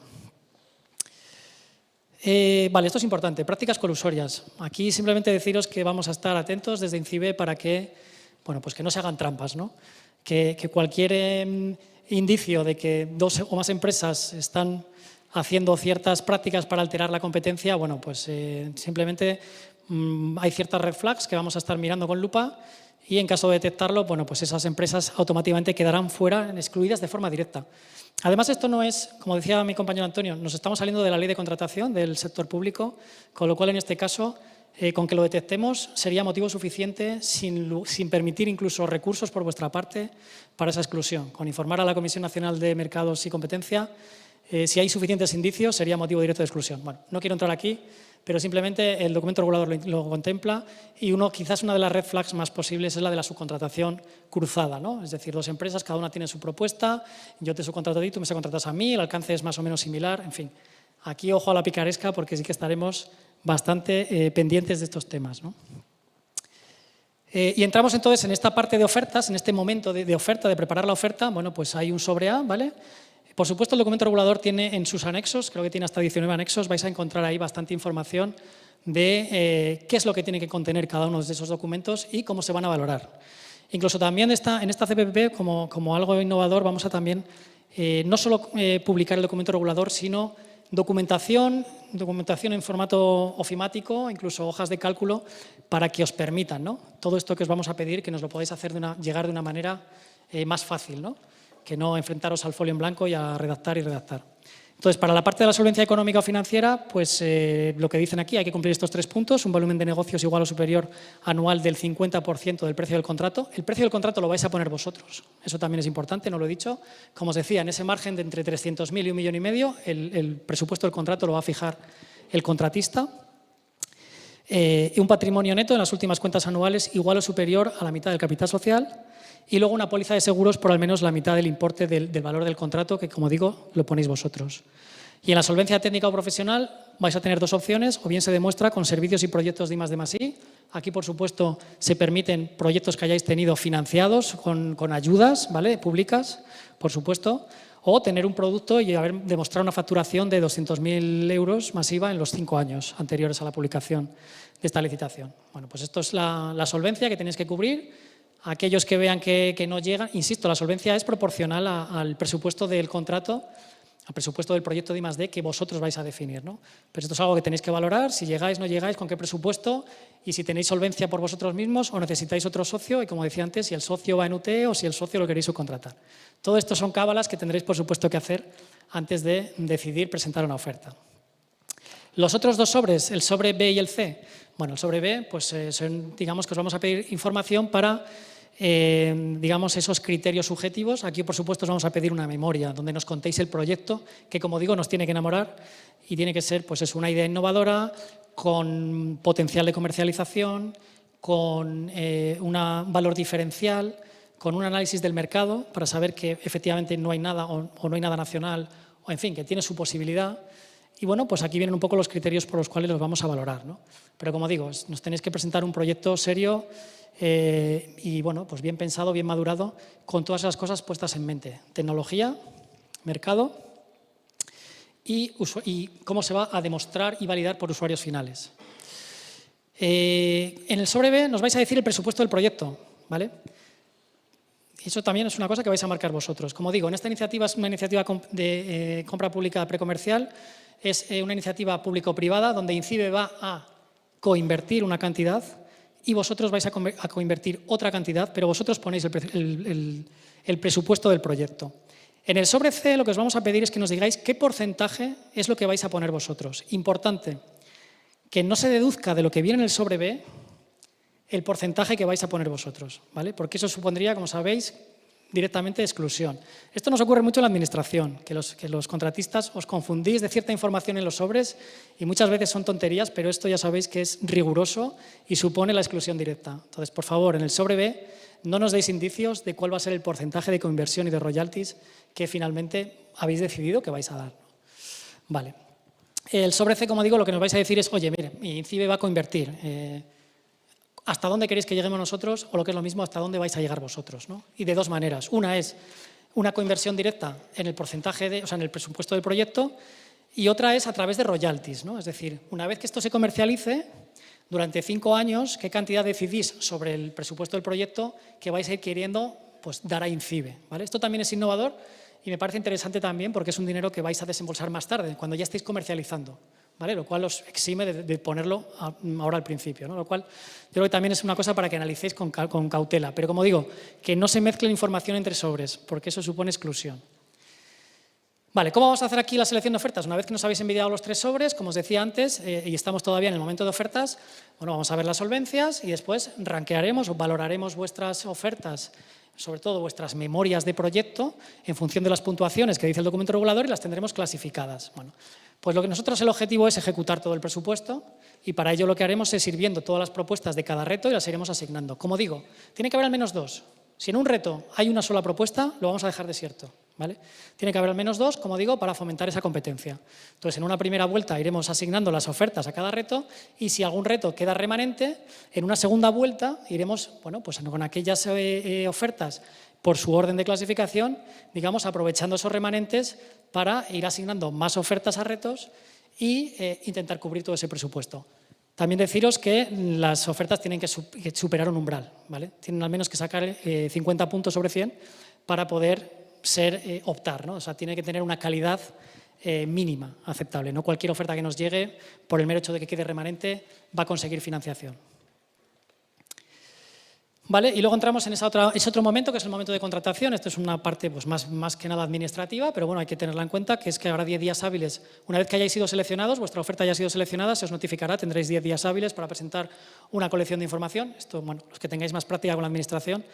Vale, esto es importante. Prácticas colusorias. Aquí simplemente deciros que vamos a estar atentos desde INCIBE para que, bueno, pues que no se hagan trampas, ¿no? Que cualquier indicio de que dos o más empresas están haciendo ciertas prácticas para alterar la competencia, bueno, pues simplemente hay ciertas red flags que vamos a estar mirando con lupa y en caso de detectarlo, bueno, pues esas empresas automáticamente quedarán fuera, excluidas de forma directa. Además, esto no es, como decía mi compañero Antonio, nos estamos saliendo de la ley de contratación del sector público, con lo cual en este caso, con que lo detectemos, sería motivo suficiente sin permitir incluso recursos por vuestra parte para esa exclusión. Con informar a la Comisión Nacional de Mercados y Competencia, si hay suficientes indicios, sería motivo directo de exclusión. Bueno, no quiero entrar aquí, pero simplemente el documento regulador lo contempla y quizás una de las red flags más posibles es la de la subcontratación cruzada, ¿no? Es decir, dos empresas, cada una tiene su propuesta, yo te subcontrato a ti, tú me subcontratas a mí, el alcance es más o menos similar, en fin. Aquí ojo a la picaresca porque sí que estaremos bastante pendientes de estos temas, ¿no? Y entramos entonces en esta parte de ofertas, en este momento de oferta, de preparar la oferta. Bueno, pues hay un sobre A, ¿vale? Por supuesto, el documento regulador tiene en sus anexos, creo que tiene hasta 19 anexos, vais a encontrar ahí bastante información de qué es lo que tiene que contener cada uno de esos documentos y cómo se van a valorar. Incluso también en esta CPPP, como algo innovador, vamos a también no solo publicar el documento regulador, sino documentación en formato ofimático, incluso hojas de cálculo, para que os permitan, ¿no? Todo esto que os vamos a pedir, que nos lo podáis hacer llegar de una manera más fácil, ¿no? Que no enfrentaros al folio en blanco y a redactar y redactar. Entonces, para la parte de la solvencia económica o financiera, pues lo que dicen aquí, hay que cumplir estos 3 puntos, un volumen de negocios igual o superior anual del 50% del precio del contrato. El precio del contrato lo vais a poner vosotros, eso también es importante, no lo he dicho. Como os decía, en ese margen de entre 300.000 y 1,5 millones, el presupuesto del contrato lo va a fijar el contratista. Un patrimonio neto en las últimas cuentas anuales igual o superior a la mitad del capital social. Y luego una póliza de seguros por al menos la mitad del importe del valor del contrato, que como digo, lo ponéis vosotros. Y en la solvencia técnica o profesional vais a tener 2 opciones, o bien se demuestra con servicios y proyectos de I+D+I. Aquí, por supuesto, se permiten proyectos que hayáis tenido financiados con ayudas, ¿vale?, públicas, por supuesto, o tener un producto y demostrar una facturación de 200.000 euros masiva en los 5 años anteriores a la publicación de esta licitación. Bueno, pues esto es la solvencia que tenéis que cubrir. Aquellos que vean que no llegan, insisto, la solvencia es proporcional al presupuesto del contrato, al presupuesto del proyecto de I+D que vosotros vais a definir, ¿no? Pero esto es algo que tenéis que valorar, si llegáis, no llegáis, con qué presupuesto y si tenéis solvencia por vosotros mismos o necesitáis otro socio y, como decía antes, si el socio va en UT o si el socio lo queréis subcontratar. Todo esto son cábalas que tendréis, por supuesto, que hacer antes de decidir presentar una oferta. Los otros 2 sobres, el sobre B y el C. Bueno, el sobre B, pues digamos que os vamos a pedir información para digamos, esos criterios subjetivos. Aquí, por supuesto, os vamos a pedir una memoria donde nos contéis el proyecto, que, como digo, nos tiene que enamorar y tiene que ser, pues, es una idea innovadora, con potencial de comercialización, con un valor diferencial, con un análisis del mercado para saber que efectivamente no hay nada o no hay nada nacional, o en fin, que tiene su posibilidad. Y bueno, pues aquí vienen un poco los criterios por los cuales los vamos a valorar, ¿no? Pero como digo, nos tenéis que presentar un proyecto serio y bueno, pues bien pensado, bien madurado, con todas esas cosas puestas en mente. Tecnología, mercado y cómo se va a demostrar y validar por usuarios finales. En el sobre B nos vais a decir el presupuesto del proyecto, ¿vale? Eso también es una cosa que vais a marcar vosotros. Como digo, en esta iniciativa es una iniciativa de compra pública precomercial, es una iniciativa público-privada donde INCIBE va a coinvertir una cantidad y vosotros vais a coinvertir otra cantidad, pero vosotros ponéis el presupuesto del proyecto. En el sobre C lo que os vamos a pedir es que nos digáis qué porcentaje es lo que vais a poner vosotros. Importante, que no se deduzca de lo que viene en el sobre B el porcentaje que vais a poner vosotros, ¿vale? Porque eso supondría, como sabéis, directamente exclusión. Esto nos ocurre mucho en la administración, que los contratistas os confundís de cierta información en los sobres y muchas veces son tonterías, pero esto ya sabéis que es riguroso y supone la exclusión directa. Entonces, por favor, en el sobre B no nos deis indicios de cuál va a ser el porcentaje de conversión y de royalties que finalmente habéis decidido que vais a dar. Vale. El sobre C, como digo, lo que nos vais a decir es, oye, mire, INCIBE va a coinvertir. ¿Hasta dónde queréis que lleguemos nosotros? O lo que es lo mismo, ¿hasta dónde vais a llegar vosotros, ¿no? Y de 2 maneras. Una es una coinversión directa en el porcentaje, o sea, en el presupuesto del proyecto, y otra es a través de royalties, ¿no? Es decir, una vez que esto se comercialice, durante 5 años, ¿qué cantidad decidís sobre el presupuesto del proyecto que vais a ir queriendo pues, dar a INCIBE? ¿Vale? Esto también es innovador y me parece interesante también porque es un dinero que vais a desembolsar más tarde, cuando ya estéis comercializando, ¿vale? Lo cual os exime de ponerlo ahora al principio, ¿no? Lo cual yo creo que también es una cosa para que analicéis con cautela. Pero como digo, que no se mezcle información entre sobres, porque eso supone exclusión. Vale, ¿cómo vamos a hacer aquí la selección de ofertas? Una vez que nos habéis enviado los 3 sobres, como os decía antes, y estamos todavía en el momento de ofertas, bueno, vamos a ver las solvencias y después rankearemos o valoraremos vuestras ofertas, sobre todo vuestras memorias de proyecto, en función de las puntuaciones que dice el documento regulador y las tendremos clasificadas. Bueno, pues lo que nosotros el objetivo es ejecutar todo el presupuesto y para ello lo que haremos es ir viendo todas las propuestas de cada reto y las iremos asignando. Como digo, tiene que haber al menos 2. Si en un reto hay una sola propuesta, lo vamos a dejar desierto, ¿vale? Tiene que haber al menos 2, como digo, para fomentar esa competencia. Entonces, en una primera vuelta iremos asignando las ofertas a cada reto y si algún reto queda remanente, en una segunda vuelta iremos, bueno, pues con aquellas ofertas por su orden de clasificación, digamos, aprovechando esos remanentes para ir asignando más ofertas a retos e intentar cubrir todo ese presupuesto. También deciros que las ofertas tienen que superar un umbral, ¿vale? Tienen al menos que sacar 50 puntos sobre 100 para poder optar, ¿no? O sea, tiene que tener una calidad mínima aceptable. No cualquier oferta que nos llegue, por el mero hecho de que quede remanente, va a conseguir financiación. ¿Vale? Y luego entramos en ese otro momento, que es el momento de contratación. Esto es una parte pues, más que nada administrativa, pero bueno, hay que tenerla en cuenta, que es que habrá 10 días hábiles. Una vez que hayáis sido seleccionados, vuestra oferta haya sido seleccionada, se os notificará, tendréis 10 días hábiles para presentar una colección de información. Esto, bueno, los que tengáis más práctica con la administración,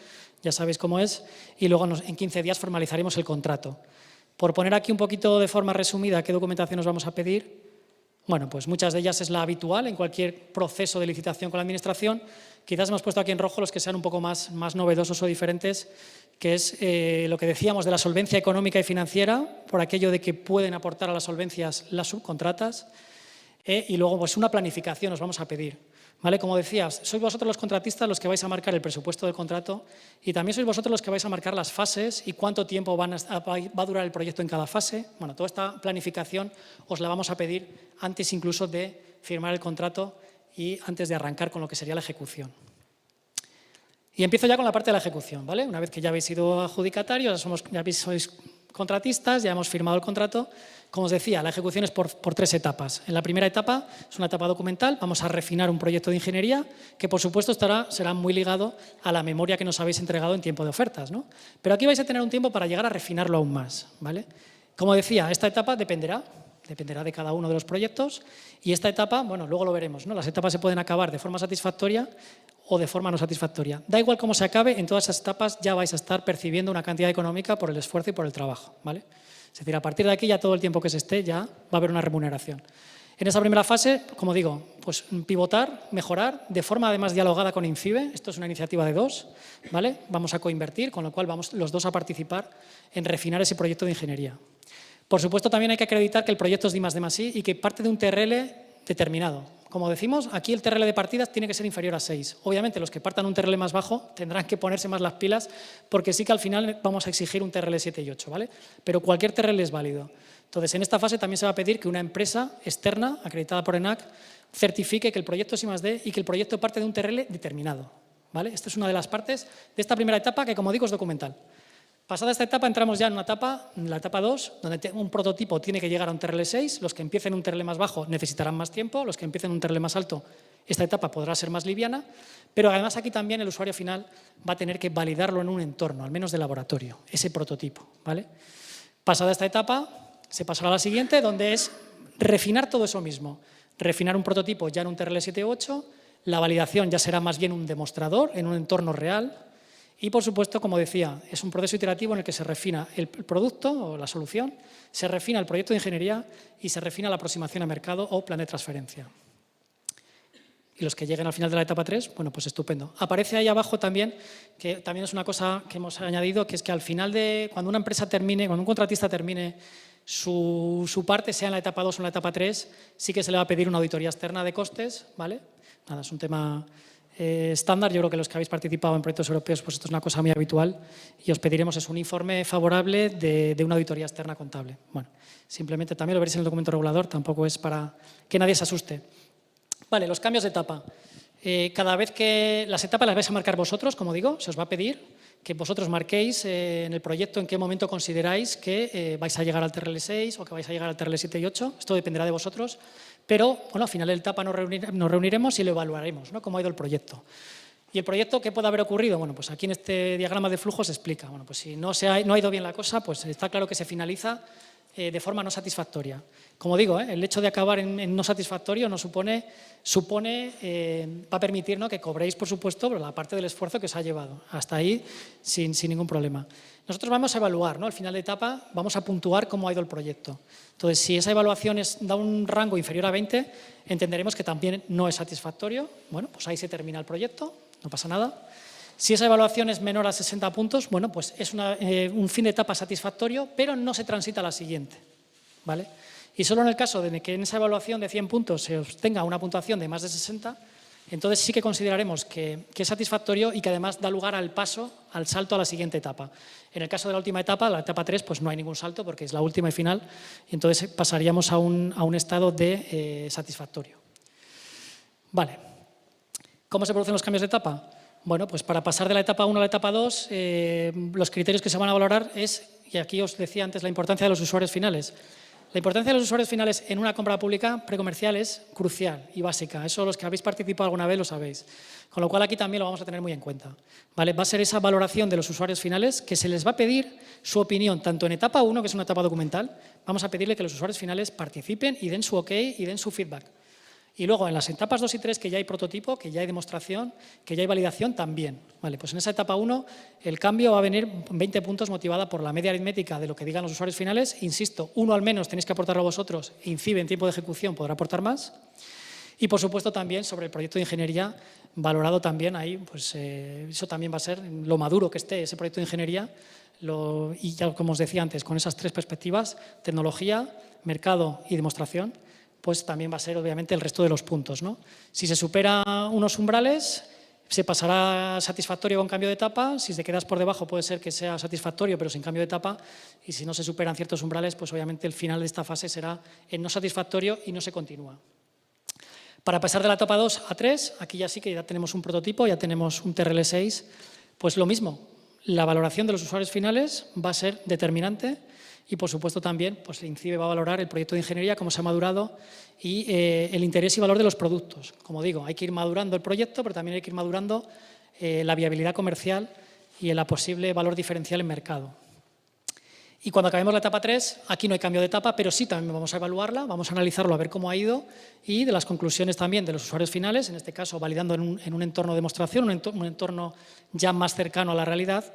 ya sabéis cómo es. Y luego en 15 días formalizaremos el contrato. Por poner aquí un poquito de forma resumida qué documentación os vamos a pedir, bueno, pues muchas de ellas es la habitual en cualquier proceso de licitación con la administración. Quizás hemos puesto aquí en rojo los que sean un poco más novedosos o diferentes, que es lo que decíamos de la solvencia económica y financiera, por aquello de que pueden aportar a las solvencias las subcontratas, y luego pues una planificación os vamos a pedir. ¿Vale? Como decías, sois vosotros los contratistas los que vais a marcar el presupuesto del contrato y también sois vosotros los que vais a marcar las fases y cuánto tiempo va a durar el proyecto en cada fase. Bueno, toda esta planificación os la vamos a pedir antes incluso de firmar el contrato y antes de arrancar con lo que sería la ejecución. Y empiezo ya con la parte de la ejecución, ¿vale? Una vez que ya habéis sido adjudicatarios, ya sois contratistas, ya hemos firmado el contrato. Como os decía, la ejecución es por 3 etapas. En la primera etapa es una etapa documental, vamos a refinar un proyecto de ingeniería que por supuesto será muy ligado a la memoria que nos habéis entregado en tiempo de ofertas, ¿no? Pero aquí vais a tener un tiempo para llegar a refinarlo aún más, ¿vale? Como decía, esta etapa dependerá de cada uno de los proyectos y esta etapa, bueno, luego lo veremos, ¿no? Las etapas se pueden acabar de forma satisfactoria o de forma no satisfactoria. Da igual cómo se acabe, en todas esas etapas ya vais a estar percibiendo una cantidad económica por el esfuerzo y por el trabajo, ¿vale? Es decir, a partir de aquí ya todo el tiempo que se esté ya va a haber una remuneración. En esa primera fase, como digo, pues pivotar, mejorar, de forma además dialogada con INCIBE. Esto es una iniciativa de 2, ¿vale? Vamos a coinvertir, con lo cual vamos los 2 a participar en refinar ese proyecto de ingeniería. Por supuesto, también hay que acreditar que el proyecto es de I+D+I y que parte de un TRL determinado. Como decimos, aquí el TRL de partidas tiene que ser inferior a 6. Obviamente, los que partan un TRL más bajo tendrán que ponerse más las pilas porque sí que al final vamos a exigir un TRL 7 y 8, ¿vale? Pero cualquier TRL es válido. Entonces, en esta fase también se va a pedir que una empresa externa, acreditada por ENAC, certifique que el proyecto es I+D y que el proyecto parte de un TRL determinado, ¿vale? Esta es una de las partes de esta primera etapa que, como digo, es documental. Pasada esta etapa, entramos ya en la etapa 2, donde un prototipo tiene que llegar a un TRL 6. Los que empiecen un TRL más bajo necesitarán más tiempo, los que empiecen un TRL más alto, esta etapa podrá ser más liviana, pero además aquí también el usuario final va a tener que validarlo en un entorno, al menos de laboratorio, ese prototipo, ¿vale? Pasada esta etapa, se pasará a la siguiente, donde es refinar todo eso mismo. Refinar un prototipo ya en un TRL 7 u 8, la validación ya será más bien un demostrador en un entorno real. Y, por supuesto, como decía, es un proceso iterativo en el que se refina el producto o la solución, se refina el proyecto de ingeniería y se refina la aproximación a mercado o plan de transferencia. Y los que lleguen al final de la etapa 3, bueno, pues estupendo. Aparece ahí abajo también, que también es una cosa que hemos añadido, que es que al final cuando una empresa termine, cuando un contratista termine su parte, sea en la etapa 2 o en la etapa 3, sí que se le va a pedir una auditoría externa de costes, ¿vale? Nada, es un tema estándar. Yo creo que los que habéis participado en proyectos europeos, pues esto es una cosa muy habitual y os pediremos un informe favorable de una auditoría externa contable. Bueno, simplemente también lo veréis en el documento regulador, tampoco es para que nadie se asuste. Vale, los cambios de etapa. Cada vez que las etapas las vais a marcar vosotros, como digo, se os va a pedir que vosotros marquéis en el proyecto en qué momento consideráis que vais a llegar al TRL 6 o que vais a llegar al TRL 7 y 8. Esto dependerá de vosotros, pero bueno, al final de la etapa nos reuniremos y lo evaluaremos, ¿no? Cómo ha ido el proyecto. ¿Y el proyecto qué puede haber ocurrido? Bueno, pues aquí en este diagrama de flujo se explica. Bueno, pues si no ha ido bien la cosa, pues está claro que se finaliza de forma no satisfactoria. Como digo, el hecho de acabar en no satisfactorio no va a permitir, ¿no?, que cobréis, por supuesto, la parte del esfuerzo que os ha llevado. Hasta ahí, sin ningún problema. Nosotros vamos a evaluar, ¿no? Al final de etapa vamos a puntuar cómo ha ido el proyecto. Entonces, si esa evaluación da un rango inferior a 20, entenderemos que también no es satisfactorio. Bueno, pues ahí se termina el proyecto, no pasa nada. Si esa evaluación es menor a 60 puntos, bueno, pues es un fin de etapa satisfactorio, pero no se transita a la siguiente, ¿vale? Y solo en el caso de que en esa evaluación de 100 puntos se obtenga una puntuación de más de 60, entonces sí que consideraremos que es satisfactorio y que además da lugar al salto a la siguiente etapa. En el caso de la última etapa, la etapa 3, pues no hay ningún salto porque es la última y final, y entonces pasaríamos a un estado de satisfactorio. Vale. ¿Cómo se producen los cambios de etapa? Bueno, pues para pasar de la etapa 1 a la etapa 2, los criterios que se van a valorar y aquí os decía antes, la importancia de los usuarios finales. La importancia de los usuarios finales en una compra pública precomercial es crucial y básica. Eso los que habéis participado alguna vez lo sabéis. Con lo cual aquí también lo vamos a tener muy en cuenta, ¿vale? Va a ser esa valoración de los usuarios finales que se les va a pedir su opinión, tanto en etapa 1, que es una etapa documental, vamos a pedirle que los usuarios finales participen y den su OK y den su feedback. Y luego en las etapas 2 y 3, que ya hay prototipo, que ya hay demostración, que ya hay validación, también. Vale, pues en esa etapa 1 el cambio va a venir 20 puntos motivada por la media aritmética de lo que digan los usuarios finales. Insisto, uno al menos tenéis que aportarlo vosotros, INCIBE en tiempo de ejecución podrá aportar más. Y por supuesto también sobre el proyecto de ingeniería, valorado también ahí, pues eso también va a ser lo maduro que esté ese proyecto de ingeniería. Y ya como os decía antes, con esas tres perspectivas, tecnología, mercado y demostración, pues también va a ser obviamente el resto de los puntos, ¿no? Si se supera unos umbrales, se pasará satisfactorio con cambio de etapa. Si te quedas por debajo puede ser que sea satisfactorio pero sin cambio de etapa, y si no se superan ciertos umbrales, pues obviamente el final de esta fase será en no satisfactorio y no se continúa. Para pasar de la etapa 2 a 3, aquí ya sí que ya tenemos un prototipo, ya tenemos un TRL 6, pues lo mismo, la valoración de los usuarios finales va a ser determinante. Y, por supuesto, también pues, el INCIBE va a valorar el proyecto de ingeniería, cómo se ha madurado y el interés y valor de los productos. Como digo, hay que ir madurando el proyecto, pero también hay que ir madurando la viabilidad comercial y el posible valor diferencial en mercado. Y cuando acabemos la etapa 3, aquí no hay cambio de etapa, pero sí también vamos a evaluarla, vamos a analizarlo, a ver cómo ha ido y de las conclusiones también de los usuarios finales, en este caso validando en un entorno de demostración, un entorno ya más cercano a la realidad,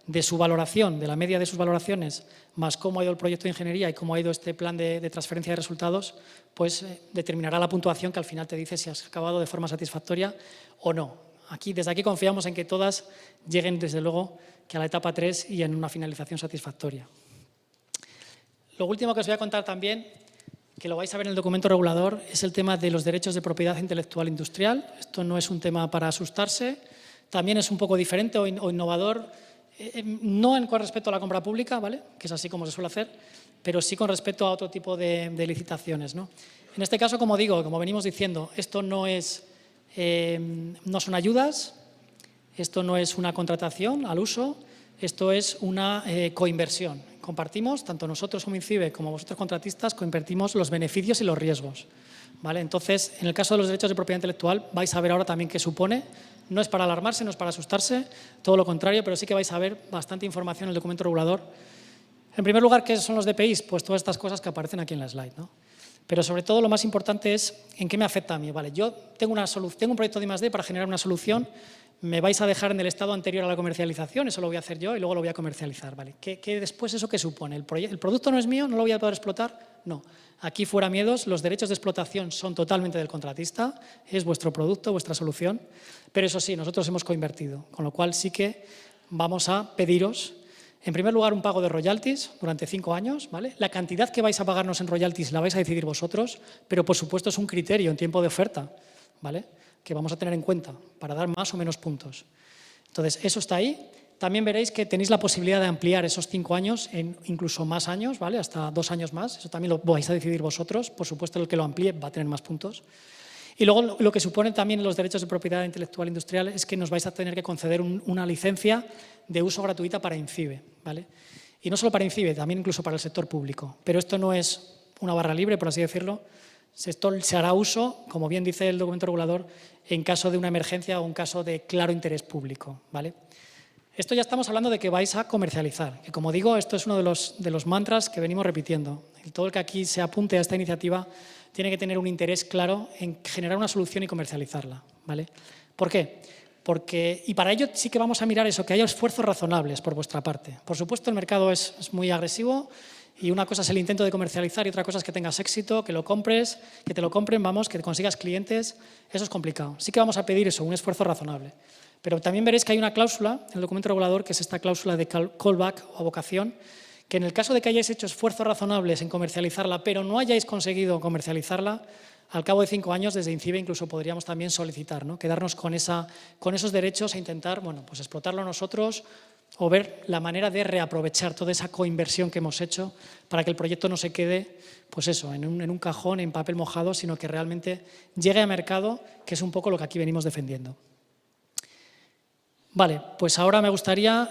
de su valoración, de la media de sus valoraciones, más cómo ha ido el proyecto de ingeniería y cómo ha ido este plan de transferencia de resultados, pues determinará la puntuación que al final te dice si has acabado de forma satisfactoria o no. Desde aquí confiamos en que todas lleguen, desde luego, que a la etapa 3 y en una finalización satisfactoria. Lo último que os voy a contar también, que lo vais a ver en el documento regulador, es el tema de los derechos de propiedad intelectual industrial. Esto no es un tema para asustarse, también es un poco diferente o innovador, no con respecto a la compra pública, ¿vale?, que es así como se suele hacer, pero sí con respecto a otro tipo de licitaciones, ¿no? En este caso, como digo, como venimos diciendo, esto no son ayudas, esto no es una contratación al uso, esto es una coinversión. Compartimos, tanto nosotros como INCIBE como vosotros contratistas, coinvertimos los beneficios y los riesgos, ¿vale? Entonces, en el caso de los derechos de propiedad intelectual, vais a ver ahora también qué supone. No es para alarmarse, no es para asustarse, todo lo contrario, pero sí que vais a ver bastante información en el documento regulador. En primer lugar, ¿qué son los DPIs? Pues todas estas cosas que aparecen aquí en la slide, ¿no? Pero sobre todo lo más importante es en qué me afecta a mí. Vale, yo tengo un proyecto de I+D para generar una solución, me vais a dejar en el estado anterior a la comercialización, eso lo voy a hacer yo y luego lo voy a comercializar. ¿Vale? ¿Qué después eso qué supone? ¿El producto no es mío? ¿No lo voy a poder explotar? No. Aquí fuera miedos, los derechos de explotación son totalmente del contratista, es vuestro producto, vuestra solución, pero eso sí, nosotros hemos coinvertido, con lo cual sí que vamos a pediros, en primer lugar, un pago de royalties durante 5 años, ¿vale? La cantidad que vais a pagarnos en royalties la vais a decidir vosotros, pero por supuesto es un criterio en tiempo de oferta, ¿vale? que vamos a tener en cuenta para dar más o menos puntos. Entonces, eso está ahí. También veréis que tenéis la posibilidad de ampliar esos 5 años en incluso más años, ¿vale? Hasta 2 años más. Eso también lo vais a decidir vosotros. Por supuesto, el que lo amplíe va a tener más puntos. Y luego lo que suponen también los derechos de propiedad intelectual industrial es que nos vais a tener que conceder una licencia de uso gratuita para INCIBE, ¿vale? Y no solo para INCIBE, también incluso para el sector público. Pero esto no es una barra libre, por así decirlo. Esto se hará uso, como bien dice el documento regulador, en caso de una emergencia o un caso de claro interés público, ¿vale? Esto ya estamos hablando de que vais a comercializar, que como digo, esto es uno de los mantras que venimos repitiendo. Todo el que aquí se apunte a esta iniciativa tiene que tener un interés claro en generar una solución y comercializarla, ¿vale? ¿Por qué? Y para ello sí que vamos a mirar eso, que haya esfuerzos razonables por vuestra parte. Por supuesto, el mercado es muy agresivo y una cosa es el intento de comercializar y otra cosa es que tengas éxito, que lo compres, que te lo compren, vamos, que consigas clientes. Eso es complicado. Sí que vamos a pedir eso, un esfuerzo razonable. Pero también veréis que hay una cláusula en el documento regulador, que es esta cláusula de callback o vocación, que en el caso de que hayáis hecho esfuerzos razonables en comercializarla, pero no hayáis conseguido comercializarla, al cabo de 5 años desde INCIBE incluso podríamos también solicitar, ¿no? Quedarnos con esos derechos e intentar, bueno, pues explotarlo nosotros o ver la manera de reaprovechar toda esa coinversión que hemos hecho para que el proyecto no se quede, pues eso, en un cajón, en papel mojado, sino que realmente llegue a mercado, que es un poco lo que aquí venimos defendiendo. Vale, pues ahora me gustaría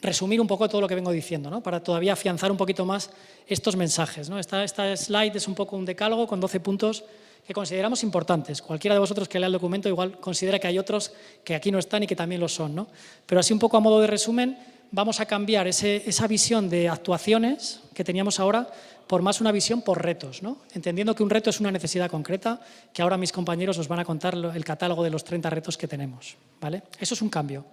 resumir un poco todo lo que vengo diciendo, ¿no? Para todavía afianzar un poquito más estos mensajes, ¿no? Esta slide es un poco un decálogo con 12 puntos que consideramos importantes. Cualquiera de vosotros que lea el documento igual considera que hay otros que aquí no están y que también lo son, ¿no? Pero así un poco a modo de resumen, vamos a cambiar esa visión de actuaciones que teníamos ahora por más una visión por retos, ¿no? Entendiendo que un reto es una necesidad concreta, que ahora mis compañeros os van a contar el catálogo de los 30 retos que tenemos, ¿vale? Eso es un cambio.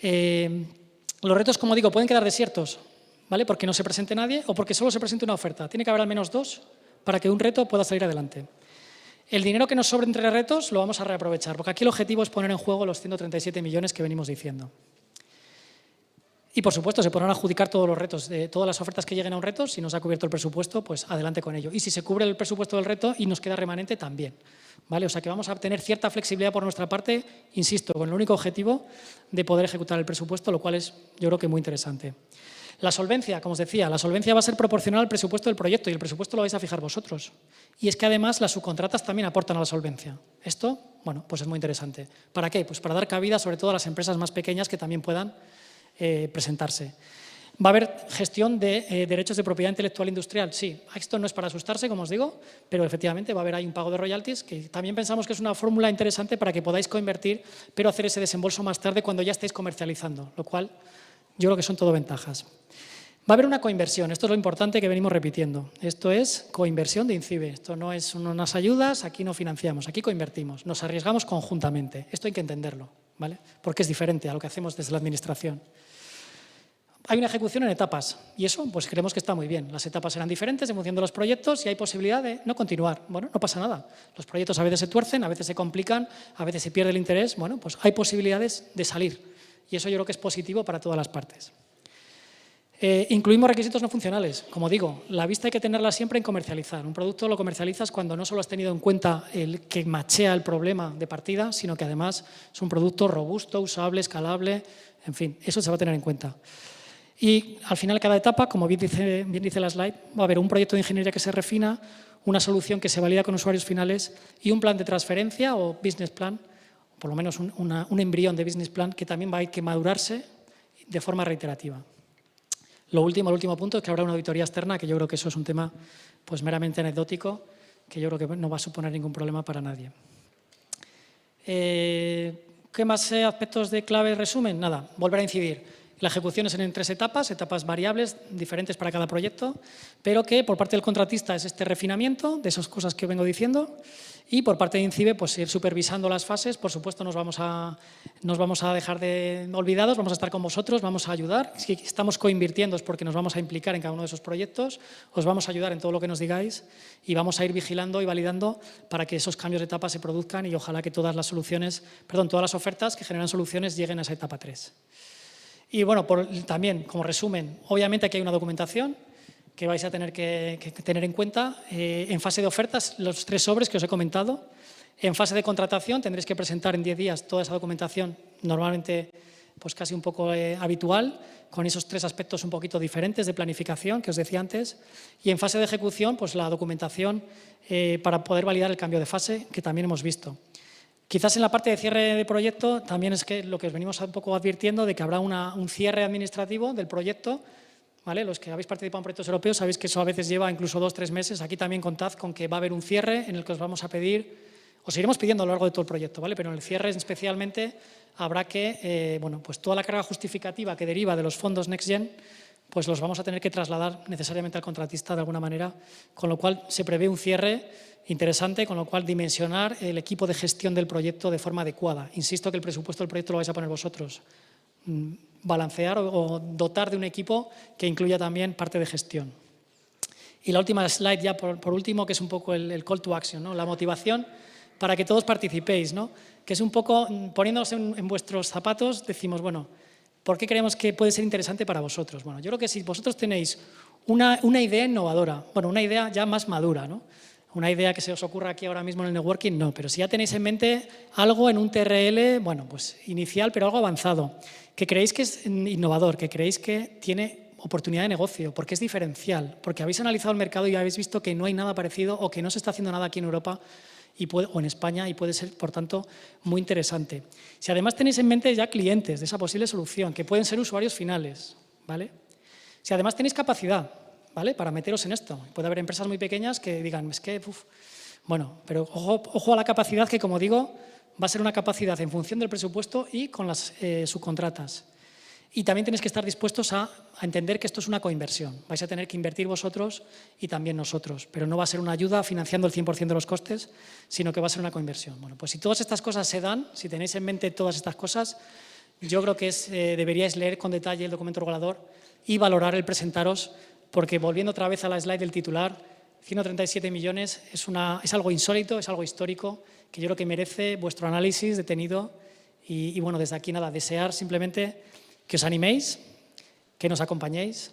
Los retos, como digo, pueden quedar desiertos, ¿vale? Porque no se presente nadie o porque solo se presente una oferta. Tiene que haber al menos 2 para que un reto pueda salir adelante. El dinero que nos sobre entre retos lo vamos a reaprovechar, porque aquí el objetivo es poner en juego los 137 millones que venimos diciendo. Y, por supuesto, se podrán adjudicar todos los retos, todas las ofertas que lleguen a un reto. Si no se ha cubierto el presupuesto, pues adelante con ello. Y si se cubre el presupuesto del reto y nos queda remanente, también, ¿vale? O sea que vamos a tener cierta flexibilidad por nuestra parte, insisto, con el único objetivo de poder ejecutar el presupuesto, lo cual es, yo creo que muy interesante. La solvencia, como os decía, la solvencia va a ser proporcional al presupuesto del proyecto y el presupuesto lo vais a fijar vosotros. Y es que además las subcontratas también aportan a la solvencia. Esto, bueno, pues es muy interesante. ¿Para qué? Pues para dar cabida sobre todo a las empresas más pequeñas que también puedan presentarse. ¿Va a haber gestión de derechos de propiedad intelectual industrial? Sí, esto no es para asustarse, como os digo, pero efectivamente va a haber ahí un pago de royalties, que también pensamos que es una fórmula interesante para que podáis coinvertir, pero hacer ese desembolso más tarde cuando ya estéis comercializando, lo cual yo creo que son todo ventajas. Va a haber una coinversión, esto es lo importante que venimos repitiendo. Esto es coinversión de INCIBE, esto no es unas ayudas, aquí no financiamos, aquí coinvertimos, nos arriesgamos conjuntamente. Esto hay que entenderlo, ¿vale? Porque es diferente a lo que hacemos desde la administración. Hay una ejecución en etapas y eso pues creemos que está muy bien. Las etapas serán diferentes en función de los proyectos y hay posibilidad de no continuar. Bueno, no pasa nada. Los proyectos a veces se tuercen, a veces se complican, a veces se pierde el interés. Bueno, pues hay posibilidades de salir y eso yo creo que es positivo para todas las partes. Incluimos requisitos no funcionales. Como digo, la vista hay que tenerla siempre en comercializar. Un producto lo comercializas cuando no solo has tenido en cuenta el que machea el problema de partida, sino que además es un producto robusto, usable, escalable, en fin, eso se va a tener en cuenta. Y al final, cada etapa, como bien dice la slide, va a haber un proyecto de ingeniería que se refina, una solución que se valida con usuarios finales y un plan de transferencia o business plan, por lo menos un embrión de business plan que también va a ir que madurarse de forma reiterativa. El último punto es que habrá una auditoría externa, que yo creo que eso es un tema pues meramente anecdótico, que yo creo que no va a suponer ningún problema para nadie. ¿Qué más aspectos de clave resumen? Nada, volver a incidir. La ejecución es en 3 etapas variables, diferentes para cada proyecto, pero que por parte del contratista es este refinamiento de esas cosas que vengo diciendo y por parte de INCIBE pues ir supervisando las fases. Por supuesto nos vamos a dejar de olvidados, vamos a estar con vosotros, vamos a ayudar. Si estamos coinvirtiendo es porque nos vamos a implicar en cada uno de esos proyectos, os vamos a ayudar en todo lo que nos digáis y vamos a ir vigilando y validando para que esos cambios de etapa se produzcan y ojalá que todas las ofertas que generan soluciones lleguen a esa etapa 3. Y bueno, también como resumen, obviamente aquí hay una documentación que vais a tener que tener en cuenta. En fase de ofertas, los 3 sobres que os he comentado, En fase de contratación tendréis que presentar en 10 días toda esa documentación, normalmente pues casi un poco habitual, con esos 3 aspectos un poquito diferentes de planificación que os decía antes. Y en fase de ejecución, pues la documentación para poder validar el cambio de fase, que también hemos visto. Quizás en la parte de cierre de proyecto también es que lo que os venimos un poco advirtiendo de que habrá un cierre administrativo del proyecto, ¿vale? Los que habéis participado en proyectos europeos sabéis que eso a veces lleva incluso 2 o 3 meses. Aquí también contad con que va a haber un cierre en el que os vamos a pedir, os iremos pidiendo a lo largo de todo el proyecto, ¿vale? Pero en el cierre especialmente habrá que, bueno, pues toda la carga justificativa que deriva de los fondos NextGen, pues los vamos a tener que trasladar necesariamente al contratista de alguna manera, con lo cual se prevé un cierre interesante, con lo cual dimensionar el equipo de gestión del proyecto de forma adecuada. Insisto que el presupuesto del proyecto lo vais a poner vosotros. Balancear o dotar de un equipo que incluya también parte de gestión. Y la última slide ya por último, que es un poco el call to action, ¿no? La motivación para que todos participéis, ¿no? Que es un poco, poniéndonos en vuestros zapatos, decimos, bueno, ¿por qué creemos que puede ser interesante para vosotros? Bueno, yo creo que si vosotros tenéis una idea innovadora, bueno, una idea ya más madura, ¿no? Una idea que se os ocurra aquí ahora mismo en el networking, no, pero si ya tenéis en mente algo en un TRL, bueno, pues inicial, pero algo avanzado, que creéis que es innovador, que creéis que tiene oportunidad de negocio, porque es diferencial, porque habéis analizado el mercado y habéis visto que no hay nada parecido o que no se está haciendo nada aquí en Europa o en España y puede ser, por tanto, muy interesante. Si además tenéis en mente ya clientes de esa posible solución, que pueden ser usuarios finales, ¿vale? Si además tenéis capacidad, ¿vale? Para meteros en esto. Puede haber empresas muy pequeñas que digan, es que, bueno, pero ojo a la capacidad que, como digo, va a ser una capacidad en función del presupuesto y con las subcontratas. Y también tenéis que estar dispuestos a entender que esto es una coinversión. Vais a tener que invertir vosotros y también nosotros, pero no va a ser una ayuda financiando el 100% de los costes, sino que va a ser una coinversión. Bueno, pues si todas estas cosas se dan, si tenéis en mente todas estas cosas, yo creo que deberíais leer con detalle el documento regulador y valorar el presentaros, porque volviendo otra vez a la slide del titular, 137 millones es algo insólito, es algo histórico, que yo creo que merece vuestro análisis detenido y bueno, desde aquí nada, desear simplemente que os animéis, que nos acompañéis,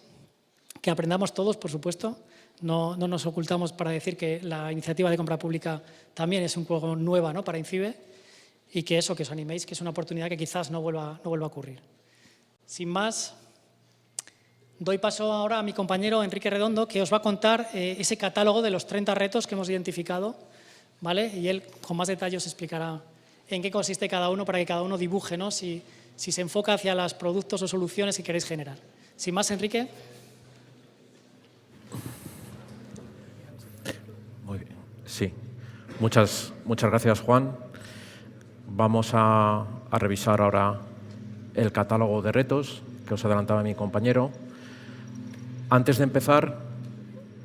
que aprendamos todos, por supuesto. No nos ocultamos para decir que la iniciativa de compra pública también es un poco nueva, ¿no? Para INCIBE y que eso, que os animéis, que es una oportunidad que quizás no vuelva a ocurrir. Sin más, doy paso ahora a mi compañero Enrique Redondo, que os va a contar ese catálogo de los 30 retos que hemos identificado, ¿vale? Y él con más detalle os explicará en qué consiste cada uno para que cada uno dibuje, ¿no? Si se enfoca hacia los productos o soluciones que queréis generar. Sin más, Enrique. Muy bien. Sí. Muchas gracias, Juan. Vamos a revisar ahora el catálogo de retos que os adelantaba mi compañero. Antes de empezar,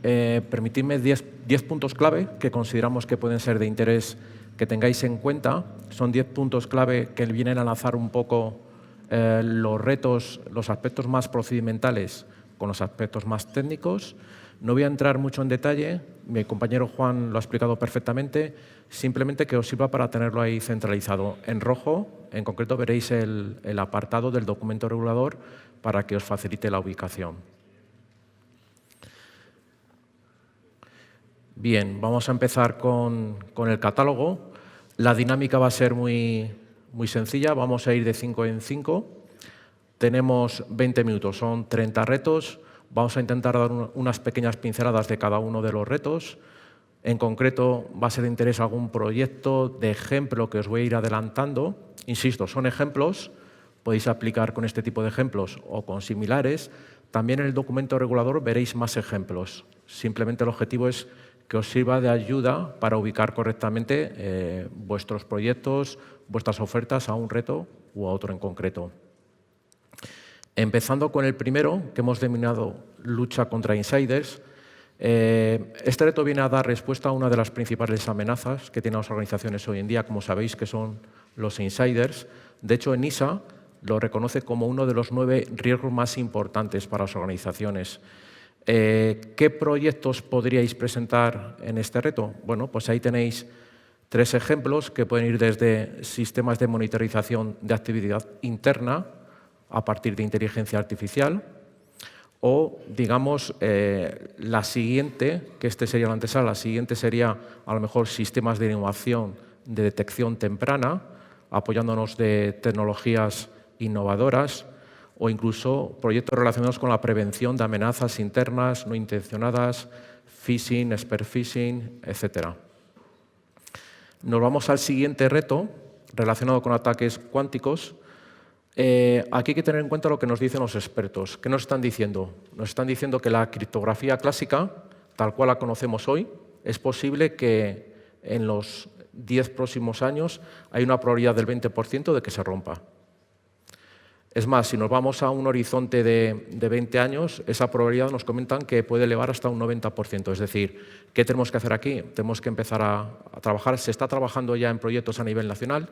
permitidme 10 puntos clave que consideramos que pueden ser de interés que tengáis en cuenta. Son 10 puntos clave que vienen a enlazar un poco los retos, los aspectos más procedimentales con los aspectos más técnicos. No voy a entrar mucho en detalle, mi compañero Juan lo ha explicado perfectamente, simplemente que os sirva para tenerlo ahí centralizado. En rojo, en concreto, veréis el apartado del documento regulador para que os facilite la ubicación. Bien, vamos a empezar con el catálogo. La dinámica va a ser muy sencilla, vamos a ir de 5 en 5. Tenemos 20 minutos, son 30 retos. Vamos a intentar dar unas pequeñas pinceladas de cada uno de los retos. En concreto, va a ser de interés algún proyecto de ejemplo que os voy a ir adelantando. Insisto, son ejemplos, podéis aplicar con este tipo de ejemplos o con similares. También en el documento regulador veréis más ejemplos. Simplemente el objetivo es que os sirva de ayuda para ubicar correctamente vuestros proyectos, vuestras ofertas a un reto u a otro en concreto. Empezando con el primero, que hemos denominado lucha contra insiders. Este reto viene a dar respuesta a una de las principales amenazas que tienen las organizaciones hoy en día, como sabéis, que son los insiders. De hecho, ENISA lo reconoce como uno de los 9 riesgos más importantes para las organizaciones. ¿Qué proyectos podríais presentar en este reto? Bueno, pues ahí tenéis 3 ejemplos que pueden ir desde sistemas de monitorización de actividad interna a partir de inteligencia artificial o, digamos, la siguiente, que este sería la antesala, la siguiente sería a lo mejor sistemas de innovación de detección temprana, apoyándonos de tecnologías innovadoras, o incluso proyectos relacionados con la prevención de amenazas internas, no intencionadas, phishing, spear phishing, etc. Nos vamos al siguiente reto, relacionado con ataques cuánticos. Aquí hay que tener en cuenta lo que nos dicen los expertos. ¿Qué nos están diciendo? Nos están diciendo que la criptografía clásica, tal cual la conocemos hoy, es posible que en los 10 próximos años hay una probabilidad del 20% de que se rompa. Es más, si nos vamos a un horizonte de 20 años, esa probabilidad nos comentan que puede elevar hasta un 90%. Es decir, ¿qué tenemos que hacer aquí? Tenemos que empezar a trabajar. Se está trabajando ya en proyectos a nivel nacional,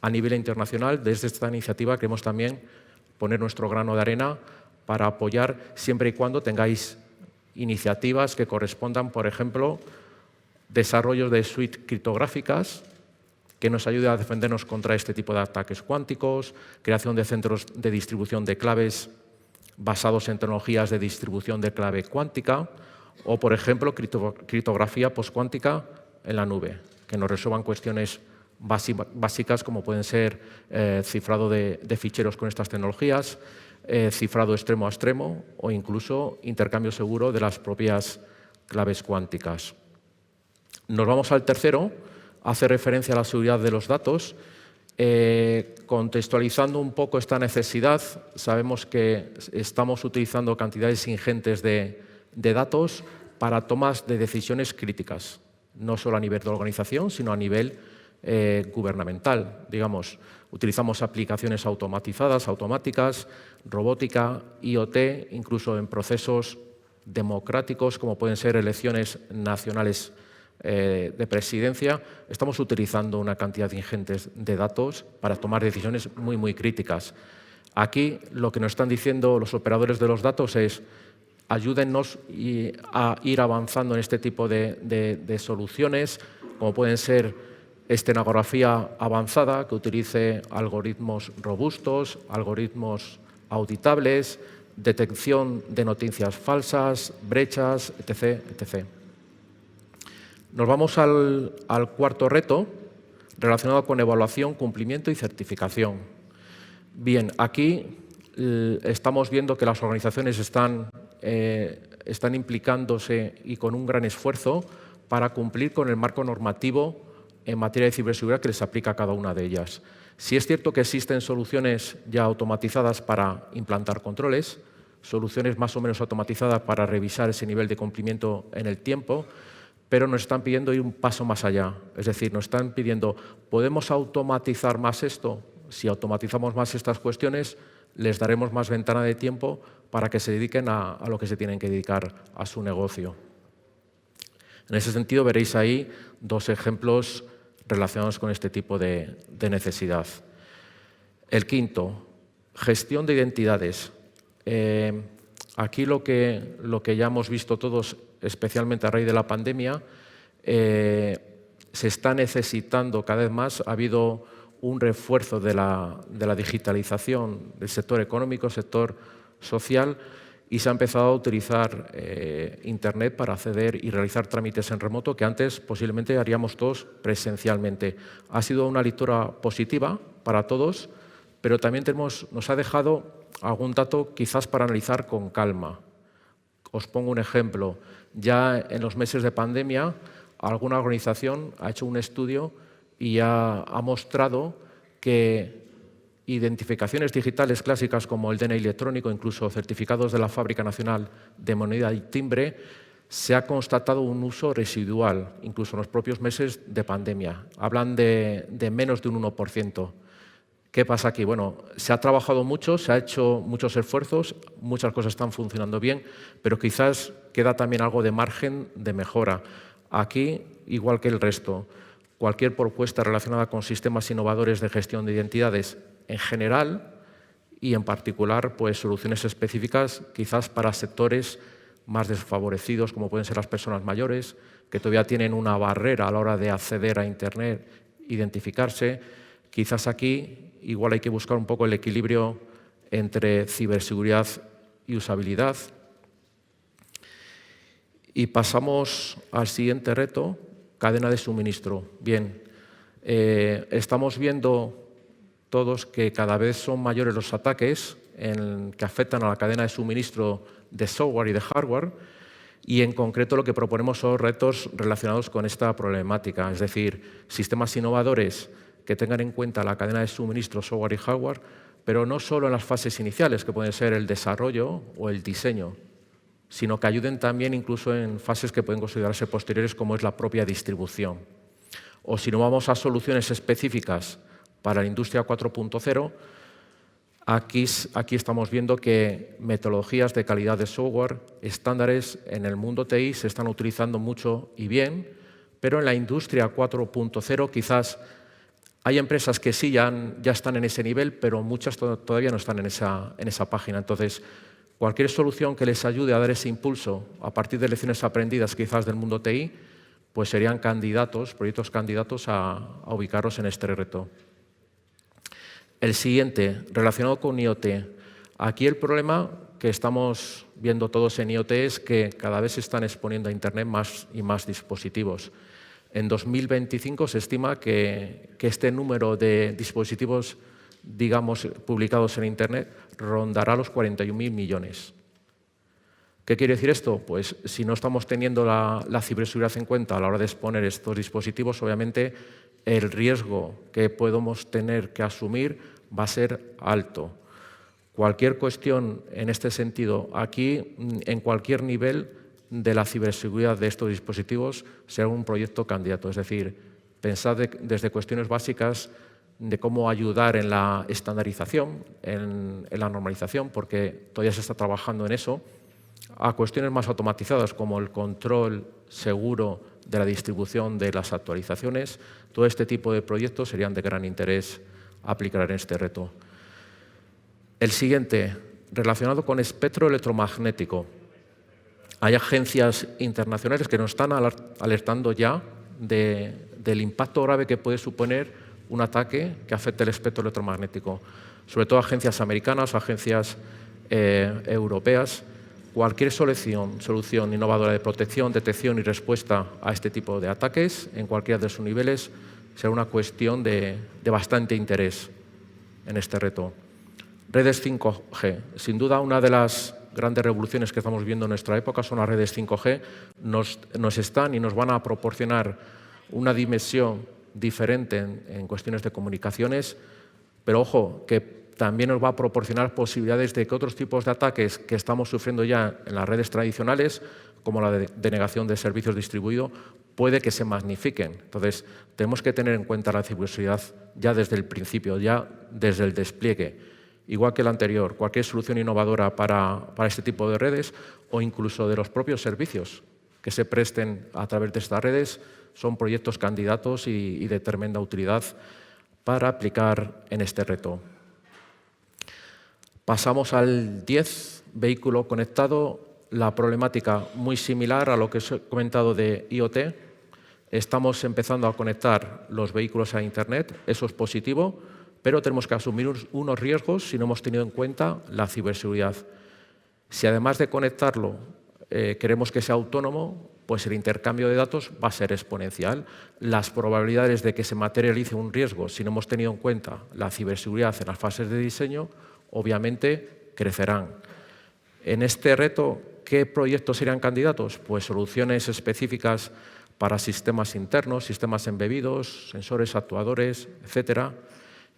a nivel internacional. Desde esta iniciativa queremos también poner nuestro grano de arena para apoyar siempre y cuando tengáis iniciativas que correspondan, por ejemplo, desarrollos de suites criptográficas que nos ayude a defendernos contra este tipo de ataques cuánticos, creación de centros de distribución de claves basados en tecnologías de distribución de clave cuántica o, por ejemplo, criptografía postcuántica en la nube, que nos resuelvan cuestiones básicas como pueden ser cifrado de ficheros con estas tecnologías, cifrado extremo a extremo o incluso intercambio seguro de las propias claves cuánticas. Nos vamos al tercero. Hace referencia a la seguridad de los datos. Contextualizando un poco esta necesidad, sabemos que estamos utilizando cantidades ingentes de datos para tomas de decisiones críticas, no solo a nivel de organización, sino a nivel gubernamental. Digamos, utilizamos aplicaciones automatizadas, automáticas, robótica, IoT, incluso en procesos democráticos como pueden ser elecciones nacionales de presidencia. Estamos utilizando una cantidad ingente de datos para tomar decisiones muy, muy críticas. Aquí lo que nos están diciendo los operadores de los datos es ayúdennos a ir avanzando en este tipo de soluciones, como pueden ser estenografía avanzada, que utilice algoritmos robustos, algoritmos auditables, detección de noticias falsas, brechas, etc., etc. Nos vamos al cuarto reto, relacionado con evaluación, cumplimiento y certificación. Bien, aquí estamos viendo que las organizaciones están implicándose y con un gran esfuerzo para cumplir con el marco normativo en materia de ciberseguridad que les aplica a cada una de ellas. Sí es cierto que existen soluciones ya automatizadas para implantar controles, soluciones más o menos automatizadas para revisar ese nivel de cumplimiento en el tiempo, pero nos están pidiendo ir un paso más allá. Es decir, nos están pidiendo, ¿podemos automatizar más esto? Si automatizamos más estas cuestiones, les daremos más ventana de tiempo para que se dediquen a lo que se tienen que dedicar a su negocio. En ese sentido, veréis ahí dos ejemplos relacionados con este tipo de necesidad. El quinto, gestión de identidades. Aquí lo que ya hemos visto todos, especialmente a raíz de la pandemia, se está necesitando cada vez más. Ha habido un refuerzo de la digitalización del sector económico, sector social, y se ha empezado a utilizar Internet para acceder y realizar trámites en remoto que antes posiblemente haríamos todos presencialmente. Ha sido una lectura positiva para todos, pero también nos ha dejado algún dato quizás para analizar con calma. Os pongo un ejemplo. Ya en los meses de pandemia, alguna organización ha hecho un estudio y ha mostrado que identificaciones digitales clásicas como el DNI electrónico, incluso certificados de la Fábrica Nacional de Moneda y Timbre, se ha constatado un uso residual, incluso en los propios meses de pandemia. Hablan de menos de un 1%. ¿Qué pasa aquí? Bueno, se ha trabajado mucho, se ha hecho muchos esfuerzos, muchas cosas están funcionando bien, pero quizás queda también algo de margen de mejora. Aquí, igual que el resto, cualquier propuesta relacionada con sistemas innovadores de gestión de identidades en general y en particular pues, soluciones específicas quizás para sectores más desfavorecidos, como pueden ser las personas mayores, que todavía tienen una barrera a la hora de acceder a Internet, identificarse. Quizás aquí igual hay que buscar un poco el equilibrio entre ciberseguridad y usabilidad. Y pasamos al siguiente reto, cadena de suministro. Bien, Estamos viendo todos que cada vez son mayores los ataques que afectan a la cadena de suministro de software y de hardware, y en concreto lo que proponemos son retos relacionados con esta problemática, es decir, sistemas innovadores que tengan en cuenta la cadena de suministro, software y hardware, pero no solo en las fases iniciales, que pueden ser el desarrollo o el diseño, sino que ayuden también incluso en fases que pueden considerarse posteriores, como es la propia distribución. O si no vamos a soluciones específicas para la industria 4.0, aquí estamos viendo que metodologías de calidad de software, estándares en el mundo TI se están utilizando mucho y bien, pero en la industria 4.0 quizás hay empresas que sí ya están en ese nivel, pero muchas todavía no están en esa página. Entonces, cualquier solución que les ayude a dar ese impulso a partir de lecciones aprendidas quizás del mundo TI, pues serían proyectos candidatos a ubicarlos en este reto. El siguiente, relacionado con IoT. Aquí el problema que estamos viendo todos en IoT es que cada vez se están exponiendo a Internet más y más dispositivos. En 2025 se estima que este número de dispositivos, digamos, publicados en Internet rondará los 41.000 millones. ¿Qué quiere decir esto? Pues si no estamos teniendo la ciberseguridad en cuenta a la hora de exponer estos dispositivos, obviamente el riesgo que podemos tener que asumir va a ser alto. Cualquier cuestión en este sentido, aquí, en cualquier nivel de la ciberseguridad de estos dispositivos, será un proyecto candidato. Es decir, pensad desde cuestiones básicas de cómo ayudar en la estandarización, en la normalización, porque todavía se está trabajando en eso, a cuestiones más automatizadas como el control seguro de la distribución de las actualizaciones. Todo este tipo de proyectos serían de gran interés aplicar en este reto. El siguiente, relacionado con espectro electromagnético. Hay agencias internacionales que nos están alertando ya del impacto grave que puede suponer un ataque que afecte el espectro electromagnético. Sobre todo agencias americanas, agencias europeas. Cualquier solución innovadora de protección, detección y respuesta a este tipo de ataques, en cualquiera de sus niveles, será una cuestión de bastante interés en este reto. Redes 5G. Sin duda, una de las grandes revoluciones que estamos viendo en nuestra época son las redes 5G. Nos están y nos van a proporcionar una dimensión diferente en cuestiones de comunicaciones, pero ojo, que también nos va a proporcionar posibilidades de que otros tipos de ataques que estamos sufriendo ya en las redes tradicionales, como la denegación de servicios distribuidos, puede que se magnifiquen. Entonces, tenemos que tener en cuenta la ciberseguridad ya desde el principio, ya desde el despliegue. Igual que el anterior, cualquier solución innovadora para este tipo de redes o incluso de los propios servicios que se presten a través de estas redes son proyectos candidatos y de tremenda utilidad para aplicar en este reto. Pasamos al 10, vehículo conectado. La problemática muy similar a lo que os he comentado de IoT. Estamos empezando a conectar los vehículos a Internet, eso es positivo, pero tenemos que asumir unos riesgos si no hemos tenido en cuenta la ciberseguridad. Si además de conectarlo queremos que sea autónomo, pues el intercambio de datos va a ser exponencial. Las probabilidades de que se materialice un riesgo si no hemos tenido en cuenta la ciberseguridad en las fases de diseño, obviamente crecerán. En este reto, ¿qué proyectos serían candidatos? Pues soluciones específicas para sistemas internos, sistemas embebidos, sensores, actuadores, etcétera.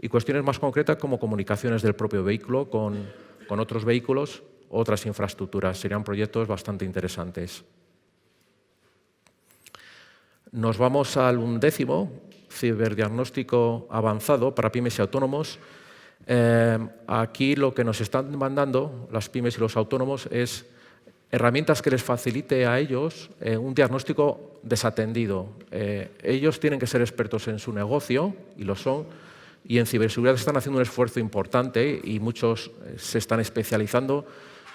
Y cuestiones más concretas como comunicaciones del propio vehículo con otros vehículos, otras infraestructuras. Serían proyectos bastante interesantes. Nos vamos al 11º, ciberdiagnóstico avanzado para pymes y autónomos. Aquí lo que nos están mandando las pymes y los autónomos es herramientas que les facilite a ellos un diagnóstico desatendido. Ellos tienen que ser expertos en su negocio, y lo son, y en ciberseguridad están haciendo un esfuerzo importante y muchos se están especializando,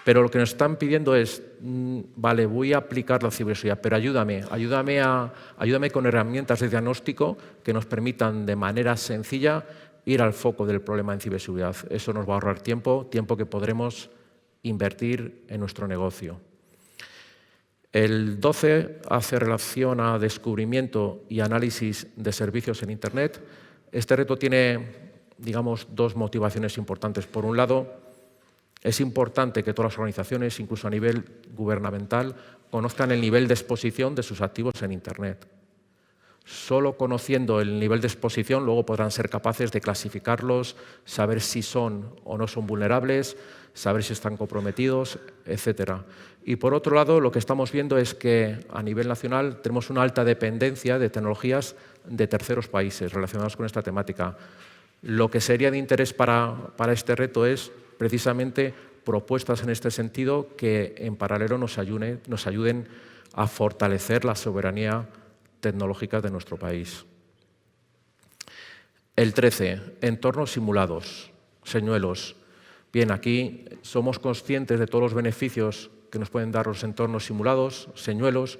pero lo que nos están pidiendo es, vale, voy a aplicar la ciberseguridad, pero ayúdame con herramientas de diagnóstico que nos permitan de manera sencilla ir al foco del problema en ciberseguridad. Eso nos va a ahorrar tiempo que podremos invertir en nuestro negocio. El 12 hace relación a descubrimiento y análisis de servicios en Internet. Este reto tiene, digamos, dos motivaciones importantes. Por un lado, es importante que todas las organizaciones, incluso a nivel gubernamental, conozcan el nivel de exposición de sus activos en Internet. Solo conociendo el nivel de exposición, luego podrán ser capaces de clasificarlos, saber si son o no son vulnerables, saber si están comprometidos, etc. Y por otro lado, lo que estamos viendo es que a nivel nacional tenemos una alta dependencia de tecnologías de terceros países relacionadas con esta temática. Lo que sería de interés para este reto es precisamente propuestas en este sentido que en paralelo nos ayuden a fortalecer la soberanía tecnológica de nuestro país. El 13, entornos simulados, señuelos. Bien, aquí somos conscientes de todos los beneficios que nos pueden dar los entornos simulados, señuelos,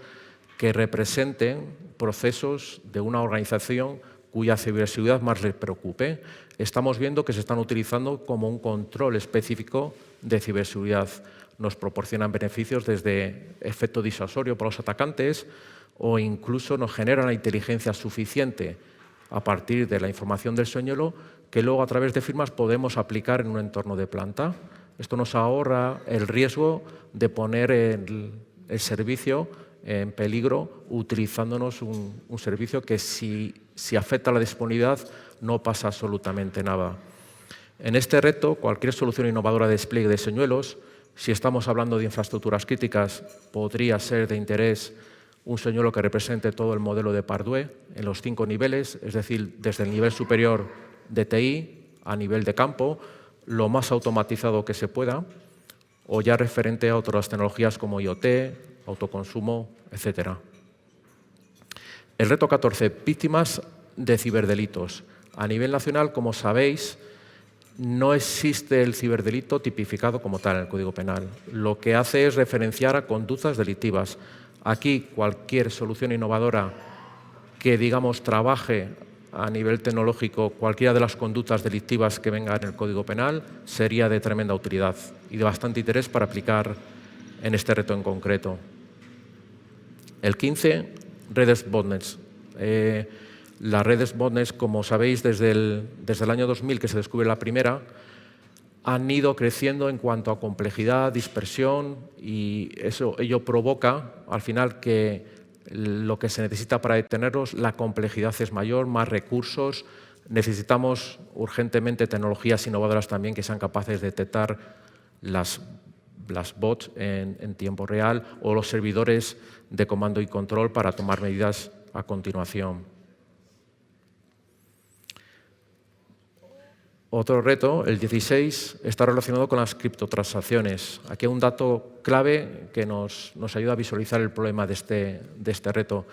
que representen procesos de una organización cuya ciberseguridad más les preocupe. Estamos viendo que se están utilizando como un control específico de ciberseguridad. Nos proporcionan beneficios desde efecto disuasorio para los atacantes o incluso nos generan la inteligencia suficiente a partir de la información del señuelo que luego a través de firmas podemos aplicar en un entorno de planta. Esto nos ahorra el riesgo de poner el servicio en peligro utilizándonos un servicio que si afecta a la disponibilidad no pasa absolutamente nada. En este reto, cualquier solución innovadora de despliegue de señuelos, si estamos hablando de infraestructuras críticas, podría ser de interés un señuelo que represente todo el modelo de Pardue en los 5 niveles, es decir, desde el nivel superior de TI a nivel de campo, lo más automatizado que se pueda, o ya referente a otras tecnologías como IoT, autoconsumo, etc. El reto 14, víctimas de ciberdelitos. A nivel nacional, como sabéis, no existe el ciberdelito tipificado como tal en el Código Penal. Lo que hace es referenciar a conductas delictivas. Aquí, cualquier solución innovadora que, digamos, trabaje a nivel tecnológico cualquiera de las conductas delictivas que vengan en el Código Penal sería de tremenda utilidad y de bastante interés para aplicar en este reto en concreto. El 15, redes botnets. Las redes botnets, como sabéis, desde el año 2000 que se descubre la primera, han ido creciendo en cuanto a complejidad, dispersión y ello provoca al final que lo que se necesita para detenerlos, la complejidad es mayor, más recursos. Necesitamos urgentemente tecnologías innovadoras también que sean capaces de detectar las bots en tiempo real o los servidores de comando y control para tomar medidas a continuación. Otro reto, el 16, está relacionado con las criptotransacciones. Aquí hay un dato clave que nos ayuda a visualizar el problema de este reto.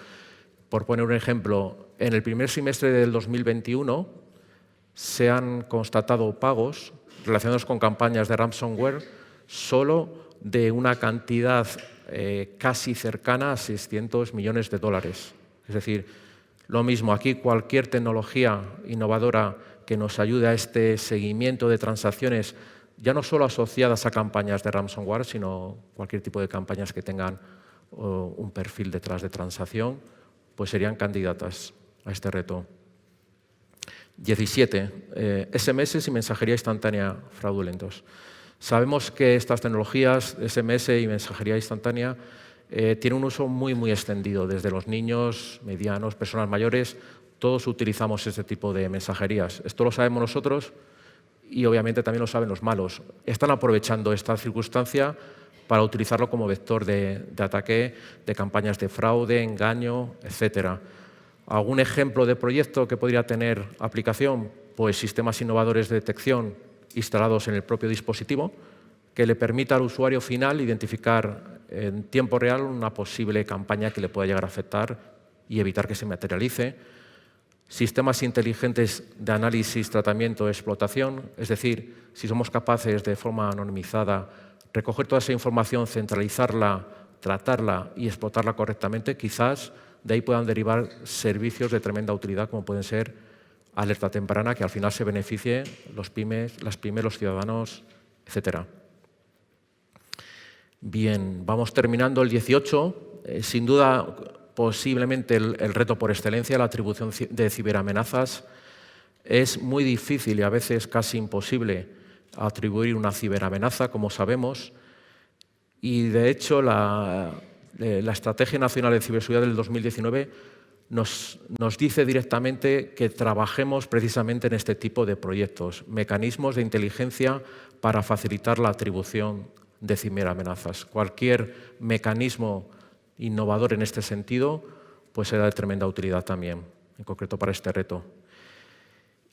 Por poner un ejemplo, en el primer semestre del 2021 se han constatado pagos relacionados con campañas de ransomware solo de una cantidad casi cercana a 600 millones de dólares. Es decir, lo mismo, aquí cualquier tecnología innovadora que nos ayude a este seguimiento de transacciones, ya no solo asociadas a campañas de ransomware, sino cualquier tipo de campañas que tengan un perfil detrás de transacción, pues serían candidatas a este reto. 17. SMS y mensajería instantánea fraudulentos. Sabemos que estas tecnologías, SMS y mensajería instantánea, tienen un uso muy extendido, desde los niños, medianos, personas mayores. Todos utilizamos este tipo de mensajerías. Esto lo sabemos nosotros y obviamente también lo saben los malos. Están aprovechando esta circunstancia para utilizarlo como vector de ataque, de campañas de fraude, engaño, etc. ¿Algún ejemplo de proyecto que podría tener aplicación? Pues sistemas innovadores de detección instalados en el propio dispositivo que le permita al usuario final identificar en tiempo real una posible campaña que le pueda llegar a afectar y evitar que se materialice. Sistemas inteligentes de análisis, tratamiento, explotación, es decir, si somos capaces de forma anonimizada recoger toda esa información, centralizarla, tratarla y explotarla correctamente, quizás de ahí puedan derivar servicios de tremenda utilidad como pueden ser alerta temprana, que al final se beneficie las pymes, los ciudadanos, etc. Bien, vamos terminando el 18. sin duda, posiblemente el reto por excelencia, la atribución de ciberamenazas. Es muy difícil y a veces casi imposible atribuir una ciberamenaza, como sabemos, y de hecho la Estrategia Nacional de Ciberseguridad del 2019 nos dice directamente que trabajemos precisamente en este tipo de proyectos, mecanismos de inteligencia para facilitar la atribución de ciberamenazas. Cualquier mecanismo innovador en este sentido pues será de tremenda utilidad también, en concreto para este reto.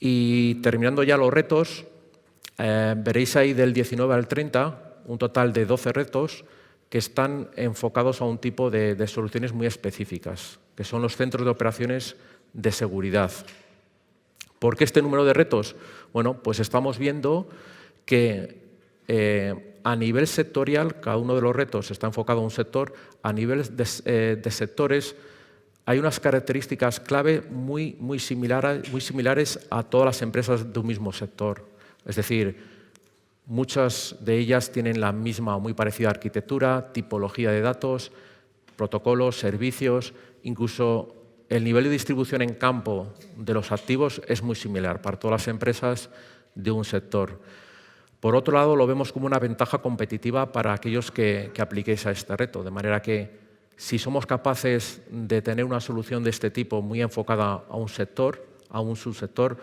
Y terminando ya los retos, veréis ahí del 19 al 30 un total de 12 retos que están enfocados a un tipo de soluciones muy específicas, que son los centros de operaciones de seguridad. ¿Por qué este número de retos? Bueno, pues estamos viendo que a nivel sectorial, cada uno de los retos está enfocado a un sector, a nivel de sectores hay unas características clave muy similares a todas las empresas de un mismo sector. Es decir, muchas de ellas tienen la misma o muy parecida arquitectura, tipología de datos, protocolos, servicios, incluso el nivel de distribución en campo de los activos es muy similar para todas las empresas de un sector. Por otro lado, lo vemos como una ventaja competitiva para aquellos que apliquéis a este reto, de manera que si somos capaces de tener una solución de este tipo muy enfocada a un sector, a un subsector,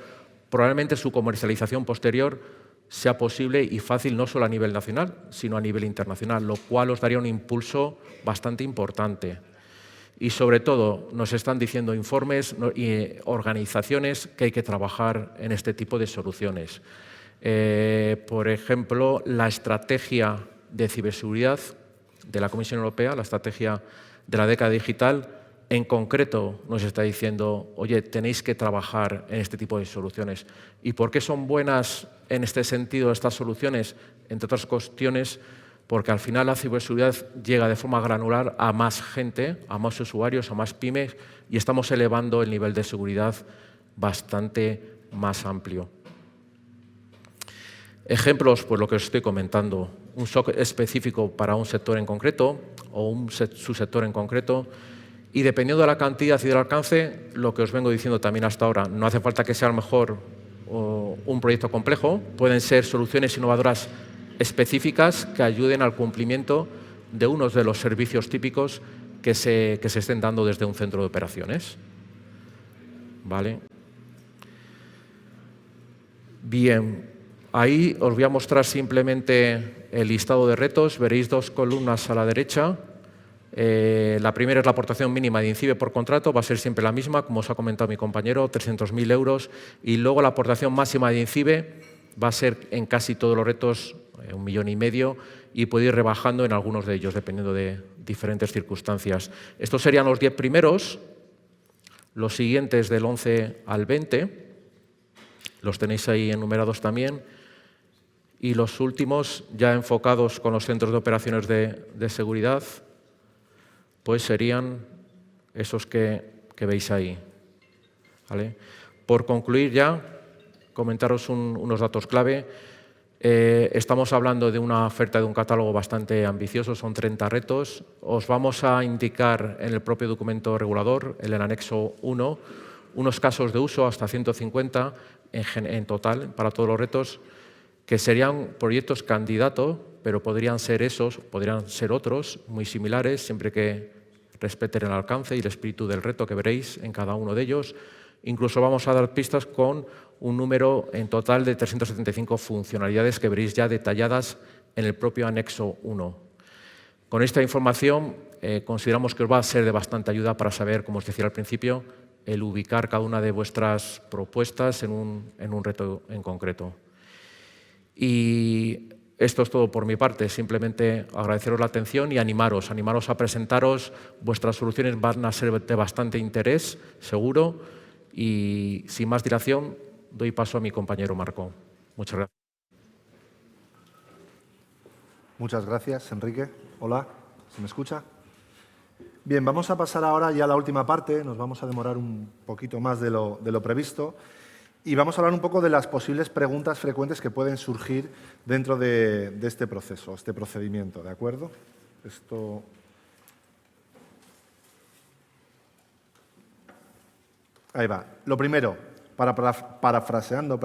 probablemente su comercialización posterior sea posible y fácil no solo a nivel nacional, sino a nivel internacional, lo cual os daría un impulso bastante importante. Y sobre todo, nos están diciendo informes y organizaciones que hay que trabajar en este tipo de soluciones. Por ejemplo, la estrategia de ciberseguridad de la Comisión Europea, la estrategia de la década digital, en concreto nos está diciendo, oye, tenéis que trabajar en este tipo de soluciones. ¿Y por qué son buenas en este sentido estas soluciones? Entre otras cuestiones, porque al final la ciberseguridad llega de forma granular a más gente, a más usuarios, a más pymes, y estamos elevando el nivel de seguridad bastante más amplio. Ejemplos, pues lo que os estoy comentando, un SOC específico para un sector en concreto o un subsector en concreto, y dependiendo de la cantidad y del alcance, lo que os vengo diciendo también hasta ahora, no hace falta que sea a lo mejor un proyecto complejo, pueden ser soluciones innovadoras específicas que ayuden al cumplimiento de unos de los servicios típicos que se estén dando desde un centro de operaciones. ¿Vale? Bien. Ahí os voy a mostrar simplemente el listado de retos. Veréis dos columnas a la derecha. La primera es la aportación mínima de INCIBE por contrato, va a ser siempre la misma, como os ha comentado mi compañero, 300.000 euros. Y luego la aportación máxima de INCIBE va a ser en casi todos los retos 1,5 millones y puede ir rebajando en algunos de ellos, dependiendo de diferentes circunstancias. Estos serían los 10 primeros, los siguientes del 11 al 20, los tenéis ahí enumerados también. Y los últimos, ya enfocados con los centros de operaciones de seguridad, pues serían esos que veis ahí. ¿Vale? Por concluir ya, comentaros unos datos clave. Estamos hablando de una oferta de un catálogo bastante ambicioso, son 30 retos. Os vamos a indicar en el propio documento regulador, en el anexo 1, unos casos de uso, hasta 150 en total para todos los retos, que serían proyectos candidato, pero podrían ser esos, podrían ser otros muy similares, siempre que respeten el alcance y el espíritu del reto que veréis en cada uno de ellos. Incluso vamos a dar pistas con un número en total de 375 funcionalidades que veréis ya detalladas en el propio anexo 1. Con esta información consideramos que os va a ser de bastante ayuda para saber, como os decía al principio, el ubicar cada una de vuestras propuestas en un reto en concreto. Y esto es todo por mi parte. Simplemente agradeceros la atención y animaros a presentaros. Vuestras soluciones van a ser de bastante interés, seguro. Y sin más dilación, doy paso a mi compañero Marco. Muchas gracias. Muchas gracias, Enrique. Hola, ¿se me escucha? Bien, vamos a pasar ahora ya a la última parte. Nos vamos a demorar un poquito más de lo previsto. Y vamos a hablar un poco de las posibles preguntas frecuentes que pueden surgir dentro de este proceso, este procedimiento, ¿de acuerdo? Esto Ahí va. Lo primero, parafraseando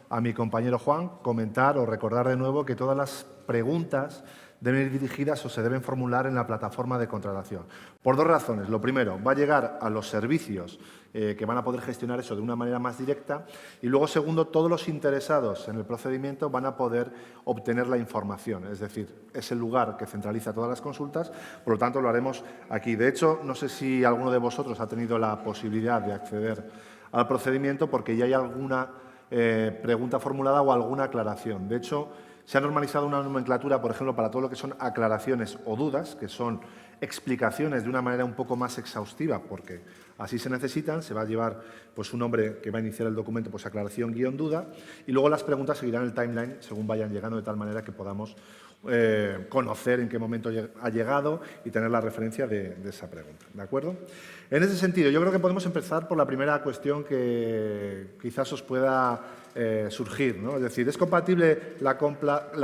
a mi compañero Juan, comentar o recordar de nuevo que todas las preguntas deben ir dirigidas o se deben formular en la plataforma de contratación. Por dos razones. Lo primero, va a llegar a los servicios que van a poder gestionar eso de una manera más directa. Y luego, segundo, todos los interesados en el procedimiento van a poder obtener la información. Es decir, es el lugar que centraliza todas las consultas, por lo tanto, lo haremos aquí. De hecho, no sé si alguno de vosotros ha tenido la posibilidad de acceder al procedimiento porque ya hay alguna pregunta formulada o alguna aclaración. De hecho, se ha normalizado una nomenclatura, por ejemplo, para todo lo que son aclaraciones o dudas, que son explicaciones de una manera un poco más exhaustiva, porque así se necesitan. Se va a llevar pues, un nombre que va a iniciar el documento, pues aclaración-duda, y luego las preguntas seguirán el timeline según vayan llegando, de tal manera que podamos conocer en qué momento ha llegado y tener la referencia de esa pregunta. ¿De acuerdo? En ese sentido, yo creo que podemos empezar por la primera cuestión que quizás os pueda surgir, ¿no? Es decir, ¿es compatible la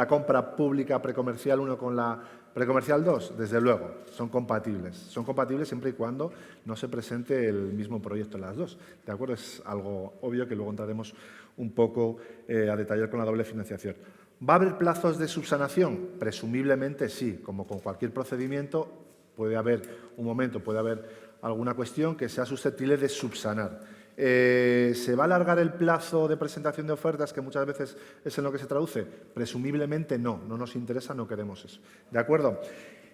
compra pública precomercial 1 con la precomercial 2? Desde luego, son compatibles. Son compatibles siempre y cuando no se presente el mismo proyecto en las dos. ¿De acuerdo? Es algo obvio que luego entraremos un poco a detallar con la doble financiación. ¿Va a haber plazos de subsanación? Presumiblemente sí. Como con cualquier procedimiento, puede haber un momento, puede haber alguna cuestión que sea susceptible de subsanar. ¿Se va a alargar el plazo de presentación de ofertas, que muchas veces es en lo que se traduce? Presumiblemente no. No nos interesa, no queremos eso. ¿De acuerdo?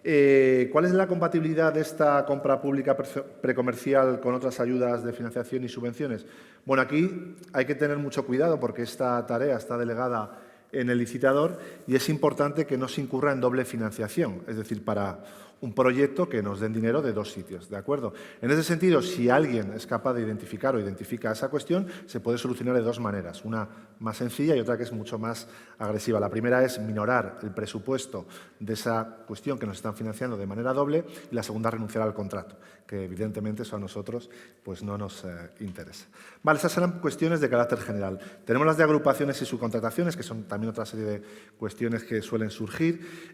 ¿Cuál es la compatibilidad de esta compra pública precomercial con otras ayudas de financiación y subvenciones? Bueno, aquí hay que tener mucho cuidado porque esta tarea está delegada en el licitador y es importante que no se incurra en doble financiación, es decir, para un proyecto que nos den dinero de dos sitios, ¿de acuerdo? En ese sentido, si alguien es capaz de identificar o identifica esa cuestión, se puede solucionar de dos maneras, una más sencilla y otra que es mucho más agresiva. La primera es minorar el presupuesto de esa cuestión que nos están financiando de manera doble y la segunda, renunciar al contrato, que evidentemente eso a nosotros pues no nos interesa. Vale, esas serán cuestiones de carácter general. Tenemos las de agrupaciones y subcontrataciones, que son también otra serie de cuestiones que suelen surgir.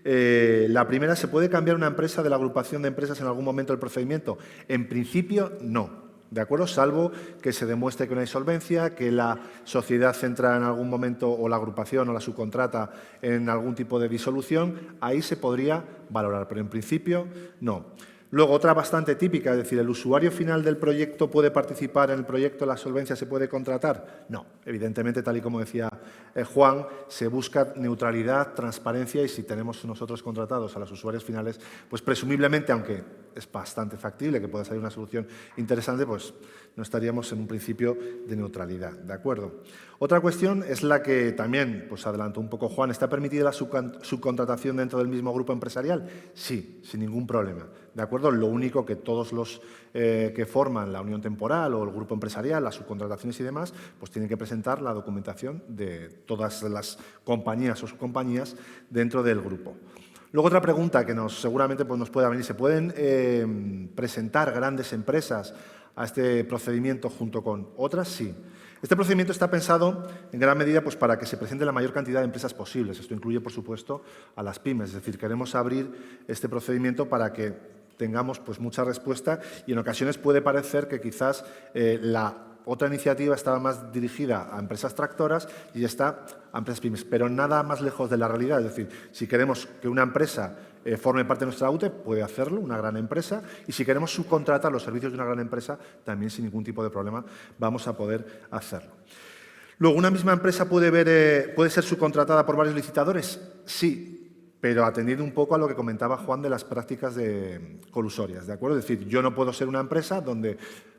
La primera, ¿se puede cambiar una empresa de la agrupación de empresas en algún momento del procedimiento? En principio, no. ¿De acuerdo? Salvo que se demuestre que no hay solvencia, que la sociedad entra en algún momento, o la agrupación o la subcontrata, en algún tipo de disolución, ahí se podría valorar, pero en principio no. Luego, otra bastante típica, es decir, ¿el usuario final del proyecto puede participar en el proyecto? ¿La solvencia se puede contratar? No. Evidentemente, tal y como decía Juan, se busca neutralidad, transparencia, y si tenemos nosotros contratados a los usuarios finales, pues presumiblemente, aunque es bastante factible que pueda salir una solución interesante, pues no estaríamos en un principio de neutralidad. ¿De acuerdo? Otra cuestión es la que también pues adelantó un poco Juan. ¿Está permitida la subcontratación dentro del mismo grupo empresarial? Sí, sin ningún problema. ¿De acuerdo? Lo único que todos los que forman la unión temporal o el grupo empresarial, las subcontrataciones y demás, pues tienen que presentar la documentación de todas las compañías o subcompañías dentro del grupo. Luego, otra pregunta que seguramente pues nos pueda venir. ¿Se pueden presentar grandes empresas a este procedimiento junto con otras? Sí. Este procedimiento está pensado en gran medida pues, para que se presente la mayor cantidad de empresas posibles. Esto incluye, por supuesto, a las pymes. Es decir, queremos abrir este procedimiento para que tengamos pues, mucha respuesta, y en ocasiones puede parecer que quizás la otra iniciativa estaba más dirigida a empresas tractoras y está a empresas pymes, pero nada más lejos de la realidad. Es decir, si queremos que una empresa forme parte de nuestra UTE, puede hacerlo, una gran empresa, y si queremos subcontratar los servicios de una gran empresa, también sin ningún tipo de problema vamos a poder hacerlo. Luego, ¿una misma empresa puede ser subcontratada por varios licitadores? Sí, pero atendiendo un poco a lo que comentaba Juan de las prácticas colusorias, ¿de acuerdo? Es decir, yo no puedo ser una empresa donde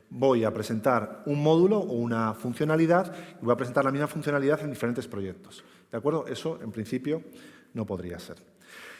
voy a presentar un módulo o una funcionalidad y voy a presentar la misma funcionalidad en diferentes proyectos, ¿de acuerdo? Eso, en principio, no podría ser.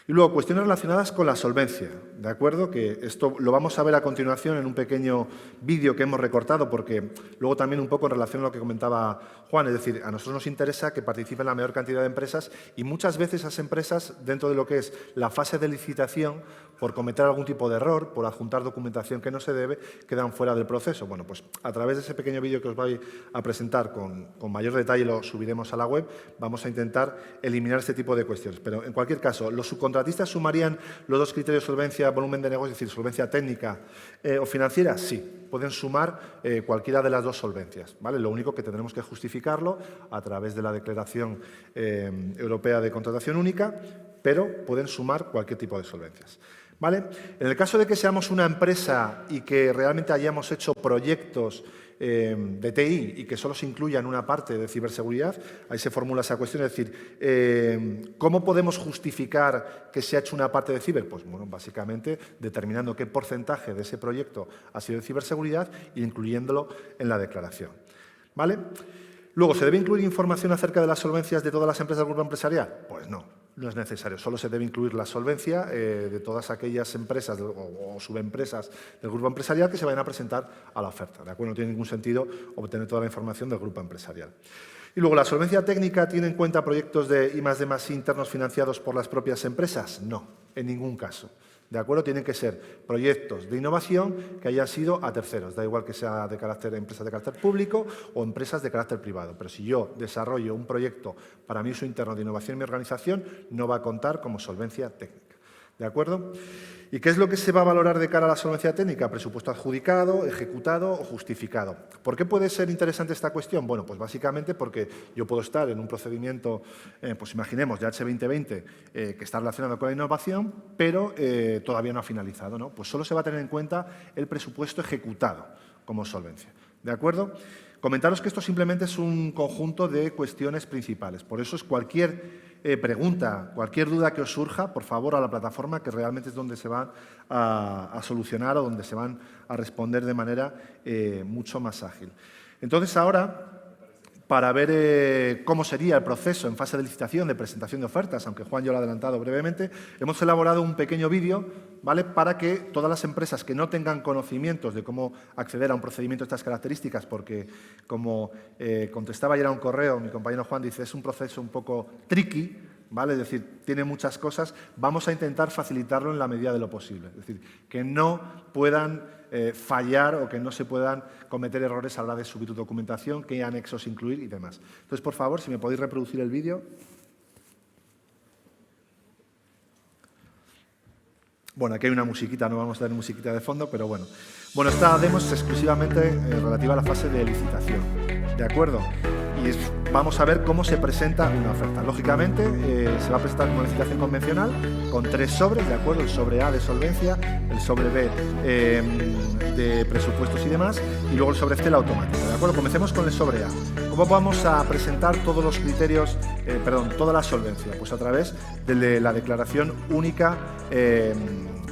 Y luego, cuestiones relacionadas con la solvencia, ¿de acuerdo? Que esto lo vamos a ver a continuación en un pequeño vídeo que hemos recortado, porque luego también un poco en relación a lo que comentaba Juan, es decir, a nosotros nos interesa que participen la mayor cantidad de empresas, y muchas veces esas empresas, dentro de lo que es la fase de licitación, por cometer algún tipo de error, por adjuntar documentación que no se debe, quedan fuera del proceso. Bueno, pues a través de ese pequeño vídeo que os voy a presentar con mayor detalle, lo subiremos a la web, vamos a intentar eliminar este tipo de cuestiones. Pero en cualquier caso, los subcontratistas contratistas sumarían los dos criterios, solvencia, volumen de negocio, es decir, solvencia técnica o financiera? Sí, pueden sumar cualquiera de las dos solvencias, ¿vale? Lo único que tendremos que justificarlo a través de la Declaración Europea de Contratación Única, pero pueden sumar cualquier tipo de solvencias, ¿vale? En el caso de que seamos una empresa y que realmente hayamos hecho proyectos de TI y que solo se incluyan una parte de ciberseguridad, ahí se formula esa cuestión, es decir, ¿cómo podemos justificar que se ha hecho una parte de ciber? Pues bueno, básicamente determinando qué porcentaje de ese proyecto ha sido de ciberseguridad e incluyéndolo en la declaración, ¿vale? Luego, ¿se debe incluir información acerca de las solvencias de todas las empresas del grupo empresarial? Pues no, no es necesario. Solo se debe incluir la solvencia de todas aquellas empresas o subempresas del grupo empresarial que se vayan a presentar a la oferta, ¿de acuerdo? No tiene ningún sentido obtener toda la información del grupo empresarial. Y luego, ¿la solvencia técnica tiene en cuenta proyectos de I+D+I internos financiados por las propias empresas? No, en ningún caso. ¿De acuerdo? Tienen que ser proyectos de innovación que hayan sido a terceros. Da igual que sea de empresas de carácter público o empresas de carácter privado. Pero si yo desarrollo un proyecto para mi uso interno de innovación en mi organización, no va a contar como solvencia técnica. ¿De acuerdo? ¿Y qué es lo que se va a valorar de cara a la solvencia técnica? Presupuesto adjudicado, ejecutado o justificado. ¿Por qué puede ser interesante esta cuestión? Bueno, pues básicamente porque yo puedo estar en un procedimiento, pues imaginemos, de H2020, que está relacionado con la innovación, pero todavía no ha finalizado, ¿no? Pues solo se va a tener en cuenta el presupuesto ejecutado como solvencia. ¿De acuerdo? Comentaros que esto simplemente es un conjunto de cuestiones principales. Por eso es cualquier pregunta, cualquier duda que os surja, por favor, a la plataforma, que realmente es donde se van a solucionar o donde se van a responder de manera mucho más ágil. Entonces, ahora, para ver cómo sería el proceso en fase de licitación, de presentación de ofertas, aunque Juan ya lo ha adelantado brevemente, hemos elaborado un pequeño vídeo, ¿vale?, para que todas las empresas que no tengan conocimientos de cómo acceder a un procedimiento de estas características, porque como contestaba ayer a un correo, mi compañero Juan dice, es un proceso un poco tricky, ¿vale? Es decir, tiene muchas cosas, vamos a intentar facilitarlo en la medida de lo posible. Es decir, que no puedan fallar o que no se puedan cometer errores a la hora de subir tu documentación, qué anexos incluir y demás. Entonces, por favor, si me podéis reproducir el vídeo. Bueno, aquí hay una musiquita, no vamos a tener musiquita de fondo, pero bueno. Bueno, esta demo es exclusivamente relativa a la fase de licitación, ¿de acuerdo? Y vamos a ver cómo se presenta una oferta. Lógicamente, se va a presentar una licitación convencional con 3 sobres, ¿de acuerdo? El sobre A de solvencia, el sobre B de presupuestos y demás, y luego el sobre C, la automática, ¿de acuerdo? Comencemos con el sobre A. ¿Cómo vamos a presentar todos los criterios, toda la solvencia? Pues a través de la Declaración Única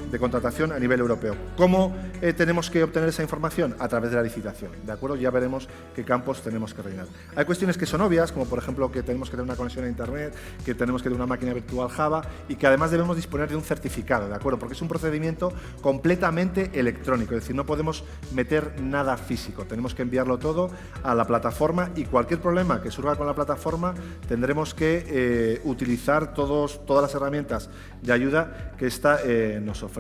de contratación a nivel europeo. ¿Cómo tenemos que obtener esa información? A través de la licitación, ¿de acuerdo? Ya veremos qué campos tenemos que rellenar. Hay cuestiones que son obvias, como por ejemplo que tenemos que tener una conexión a Internet, que tenemos que tener una máquina virtual Java y que además debemos disponer de un certificado, ¿de acuerdo? Porque es un procedimiento completamente electrónico, es decir, no podemos meter nada físico, tenemos que enviarlo todo a la plataforma y cualquier problema que surja con la plataforma tendremos que utilizar todas las herramientas de ayuda que esta nos ofrece.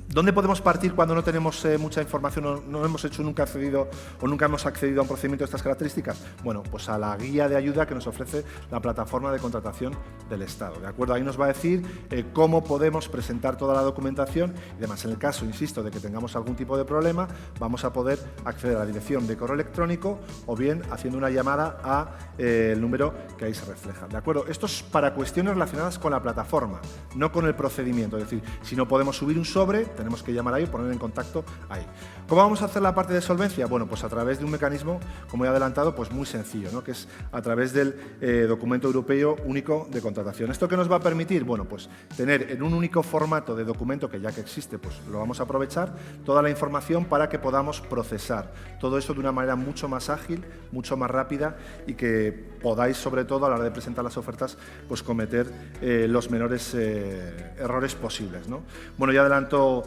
¿Dónde podemos partir cuando no tenemos mucha información o no hemos hecho nunca accedido o nunca hemos accedido a un procedimiento de estas características? Bueno, pues a la guía de ayuda que nos ofrece la plataforma de contratación del Estado, ¿de acuerdo? Ahí nos va a decir cómo podemos presentar toda la documentación y demás. En el caso, insisto, de que tengamos algún tipo de problema, vamos a poder acceder a la dirección de correo electrónico o bien haciendo una llamada al número que ahí se refleja, ¿de acuerdo? Esto es para cuestiones relacionadas con la plataforma, no con el procedimiento. Es decir, si no podemos subir un sobre, tenemos que llamar ahí y poner en contacto ahí. ¿Cómo vamos a hacer la parte de solvencia? Bueno, pues a través de un mecanismo, como he adelantado, pues muy sencillo, ¿no? Que es a través del documento europeo único de contratación. ¿Esto qué nos va a permitir? Bueno, pues tener en un único formato de documento, que ya que existe, pues lo vamos a aprovechar, toda la información para que podamos procesar todo eso de una manera mucho más ágil, mucho más rápida y que podáis, sobre todo, a la hora de presentar las ofertas, pues cometer los menores errores posibles, ¿no? Bueno, ya adelanto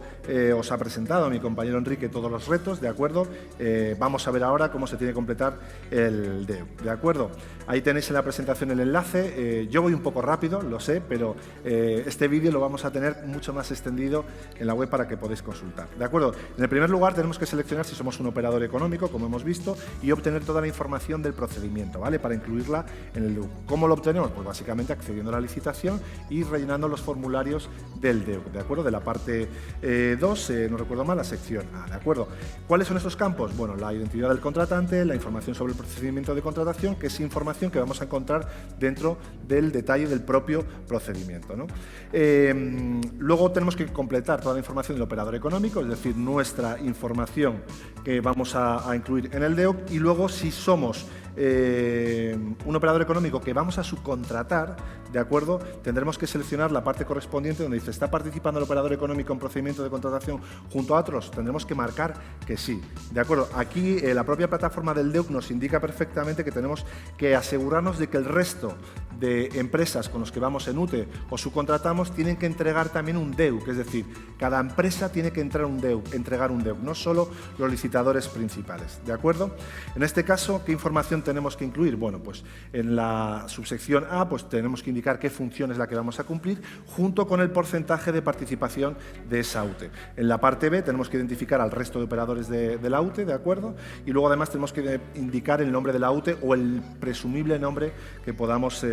os ha presentado mi compañero Enrique todos los retos, ¿de acuerdo? Vamos a ver ahora cómo se tiene que completar el DEUC, ¿de acuerdo? Ahí tenéis en la presentación el enlace. Yo voy un poco rápido, lo sé, pero este vídeo lo vamos a tener mucho más extendido en la web para que podáis consultar, ¿de acuerdo? En el primer lugar tenemos que seleccionar si somos un operador económico, como hemos visto, y obtener toda la información del procedimiento, ¿vale? Para incluirla en el DEUC. ¿Cómo lo obtenemos? Pues básicamente accediendo a la licitación y rellenando los formularios del DEUC, ¿de acuerdo? De la parte 2, no recuerdo mal, la sección A, ¿de acuerdo? ¿Cuáles son estos campos? Bueno, la identidad del contratante, la información sobre el procedimiento de contratación, que es información que vamos a encontrar dentro del detalle del propio procedimiento, ¿no? Luego tenemos que completar toda la información del operador económico, es decir, nuestra información que vamos a incluir en el DEUC, y luego si somos un operador económico que vamos a subcontratar, ¿de acuerdo? Tendremos que seleccionar la parte correspondiente donde dice ¿está participando el operador económico en procedimiento de contratación junto a otros? Tendremos que marcar que sí, ¿de acuerdo? Aquí la propia plataforma del DEUC nos indica perfectamente que tenemos que asegurarnos de que el resto de empresas con los que vamos en UTE o subcontratamos tienen que entregar también un DEUC, es decir, cada empresa tiene que entregar un DEUC, no solo los licitadores principales, ¿de acuerdo? En este caso, ¿qué información tenemos que incluir? Bueno, pues en la subsección A pues tenemos que indicar qué función es la que vamos a cumplir junto con el porcentaje de participación de esa UTE. En la parte B tenemos que identificar al resto de operadores de la UTE, ¿de acuerdo? Y luego además tenemos que indicar el nombre de la UTE o el presumible nombre que podamos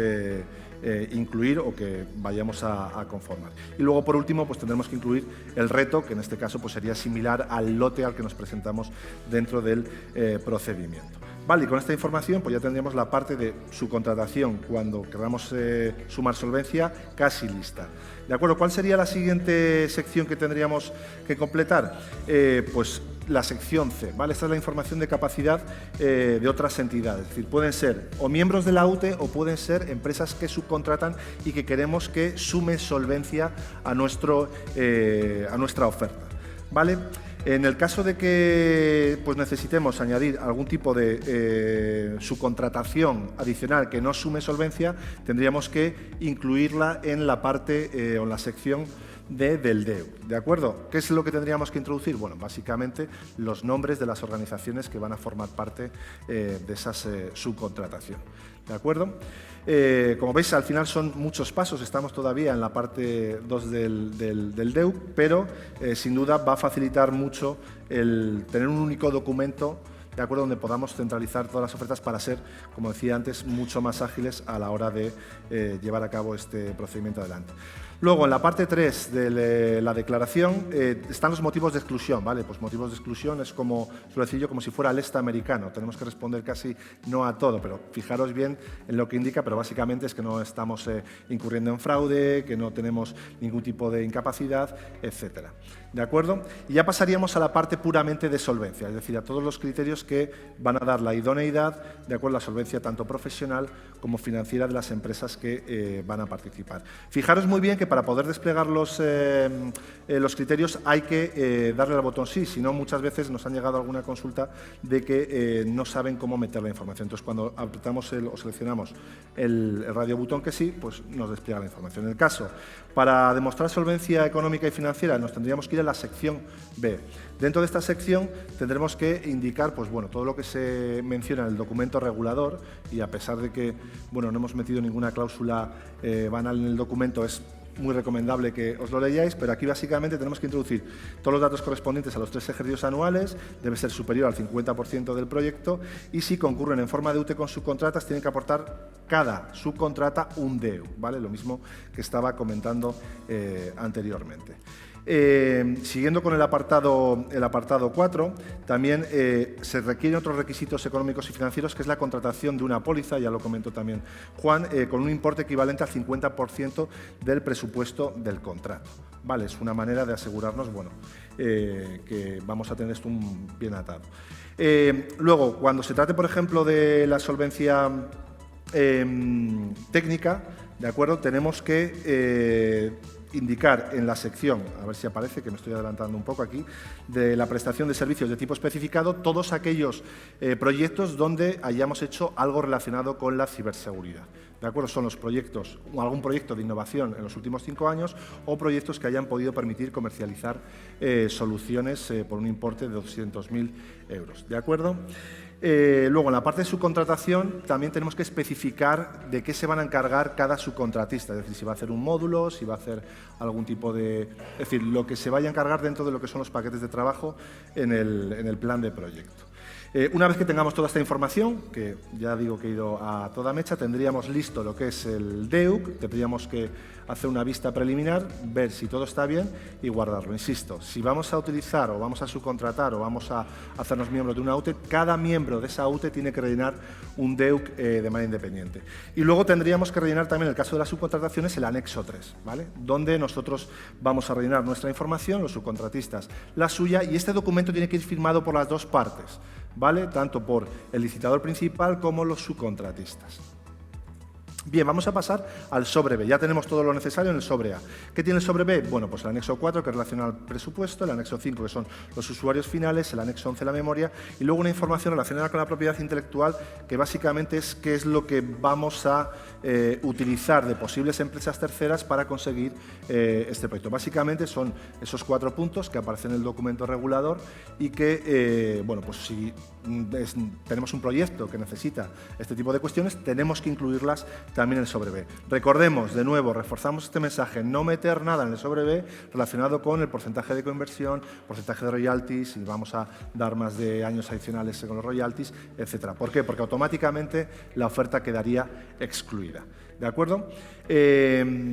incluir o que vayamos a conformar. Y luego, por último, pues tendremos que incluir el reto, que en este caso pues sería similar al lote al que nos presentamos dentro del procedimiento. Vale, y con esta información pues ya tendríamos la parte de subcontratación cuando queramos sumar solvencia casi lista. ¿De acuerdo? ¿Cuál sería la siguiente sección que tendríamos que completar? Pues la sección C, ¿vale? Esta es la información de capacidad de otras entidades. Es decir, pueden ser o miembros de la UTE o pueden ser empresas que subcontratan y que queremos que sume solvencia a nuestra oferta, ¿vale? En el caso de que pues, necesitemos añadir algún tipo de subcontratación adicional que no sume solvencia, tendríamos que incluirla en la parte o en la sección del DEUC, ¿de acuerdo? ¿Qué es lo que tendríamos que introducir? Bueno, básicamente los nombres de las organizaciones que van a formar parte de esa subcontratación, ¿de acuerdo? Como veis, al final son muchos pasos, estamos todavía en la parte 2 del DEUC, pero sin duda va a facilitar mucho el tener un único documento, de acuerdo, donde podamos centralizar todas las ofertas para ser, como decía antes, mucho más ágiles a la hora de llevar a cabo este procedimiento adelante. Luego, en la parte 3 de la declaración están los motivos de exclusión, ¿vale? Pues motivos de exclusión es como, suelo decir yo, como si fuera el este americano. Tenemos que responder casi no a todo, pero fijaros bien en lo que indica, pero básicamente es que no estamos incurriendo en fraude, que no tenemos ningún tipo de incapacidad, etcétera. ¿De acuerdo? Y ya pasaríamos a la parte puramente de solvencia, es decir, a todos los criterios que van a dar la idoneidad, de acuerdo a la solvencia tanto profesional como financiera de las empresas que van a participar. Fijaros muy bien que para poder desplegar los criterios hay que darle al botón sí, si no muchas veces nos han llegado alguna consulta de que no saben cómo meter la información. Entonces, cuando apretamos o seleccionamos el radio botón que sí, pues nos despliega la información. En el caso, para demostrar solvencia económica y financiera, nos tendríamos que ir a la sección B. Dentro de esta sección tendremos que indicar pues, bueno, todo lo que se menciona en el documento regulador, y a pesar de que bueno, no hemos metido ninguna cláusula banal en el documento, es muy recomendable que os lo leáis, pero aquí básicamente tenemos que introducir todos los datos correspondientes a los 3 ejercicios anuales, debe ser superior al 50% del proyecto, y si concurren en forma de UTE con subcontratas, tienen que aportar cada subcontrata un DEUC, ¿vale? Lo mismo que estaba comentando anteriormente. Siguiendo con el apartado 4, también se requieren otros requisitos económicos y financieros, que es la contratación de una póliza, ya lo comentó también Juan, con un importe equivalente al 50% del presupuesto del contrato. Vale, es una manera de asegurarnos bueno, que vamos a tener esto bien atado. Luego, cuando se trate, por ejemplo, de la solvencia técnica, ¿de acuerdo? Tenemos que indicar en la sección, a ver si aparece, que me estoy adelantando un poco aquí, de la prestación de servicios de tipo especificado, todos aquellos proyectos donde hayamos hecho algo relacionado con la ciberseguridad. ¿De acuerdo? Son los proyectos, o algún proyecto de innovación en los últimos 5 años o proyectos que hayan podido permitir comercializar soluciones por un importe de 200.000 euros. ¿De acuerdo? Luego, en la parte de subcontratación, también tenemos que especificar de qué se van a encargar cada subcontratista, es decir, si va a hacer un módulo, si va a hacer algún tipo de... Es decir, lo que se vaya a encargar dentro de lo que son los paquetes de trabajo en el plan de proyecto. Una vez que tengamos toda esta información, que ya digo que he ido a toda mecha, tendríamos listo lo que es el DEUC, tendríamos que hacer una vista preliminar, ver si todo está bien y guardarlo. Insisto, si vamos a utilizar o vamos a subcontratar o vamos a hacernos miembros de una UTE, cada miembro de esa UTE tiene que rellenar un DEUC de manera independiente. Y luego tendríamos que rellenar también, en el caso de las subcontrataciones, el anexo 3, ¿vale? Donde nosotros vamos a rellenar nuestra información, los subcontratistas la suya, y este documento tiene que ir firmado por las dos partes, ¿vale? Tanto por el licitador principal como los subcontratistas. Bien, vamos a pasar al sobre B. Ya tenemos todo lo necesario en el sobre A. ¿Qué tiene el sobre B? Bueno, pues el anexo 4, que es relacionado al presupuesto, el anexo 5, que son los usuarios finales, el anexo 11, la memoria, y luego una información relacionada con la propiedad intelectual, que básicamente es qué es lo que vamos a utilizar de posibles empresas terceras para conseguir este proyecto. Básicamente son esos 4 puntos que aparecen en el documento regulador y que, bueno, pues si tenemos un proyecto que necesita este tipo de cuestiones, tenemos que incluirlas también en el sobre B. Recordemos, de nuevo, reforzamos este mensaje, no meter nada en el sobre B relacionado con el porcentaje de coinversión, porcentaje de royalties, si vamos a dar más de años adicionales con los royalties, etcétera. ¿Por qué? Porque automáticamente la oferta quedaría excluida. ¿De acuerdo?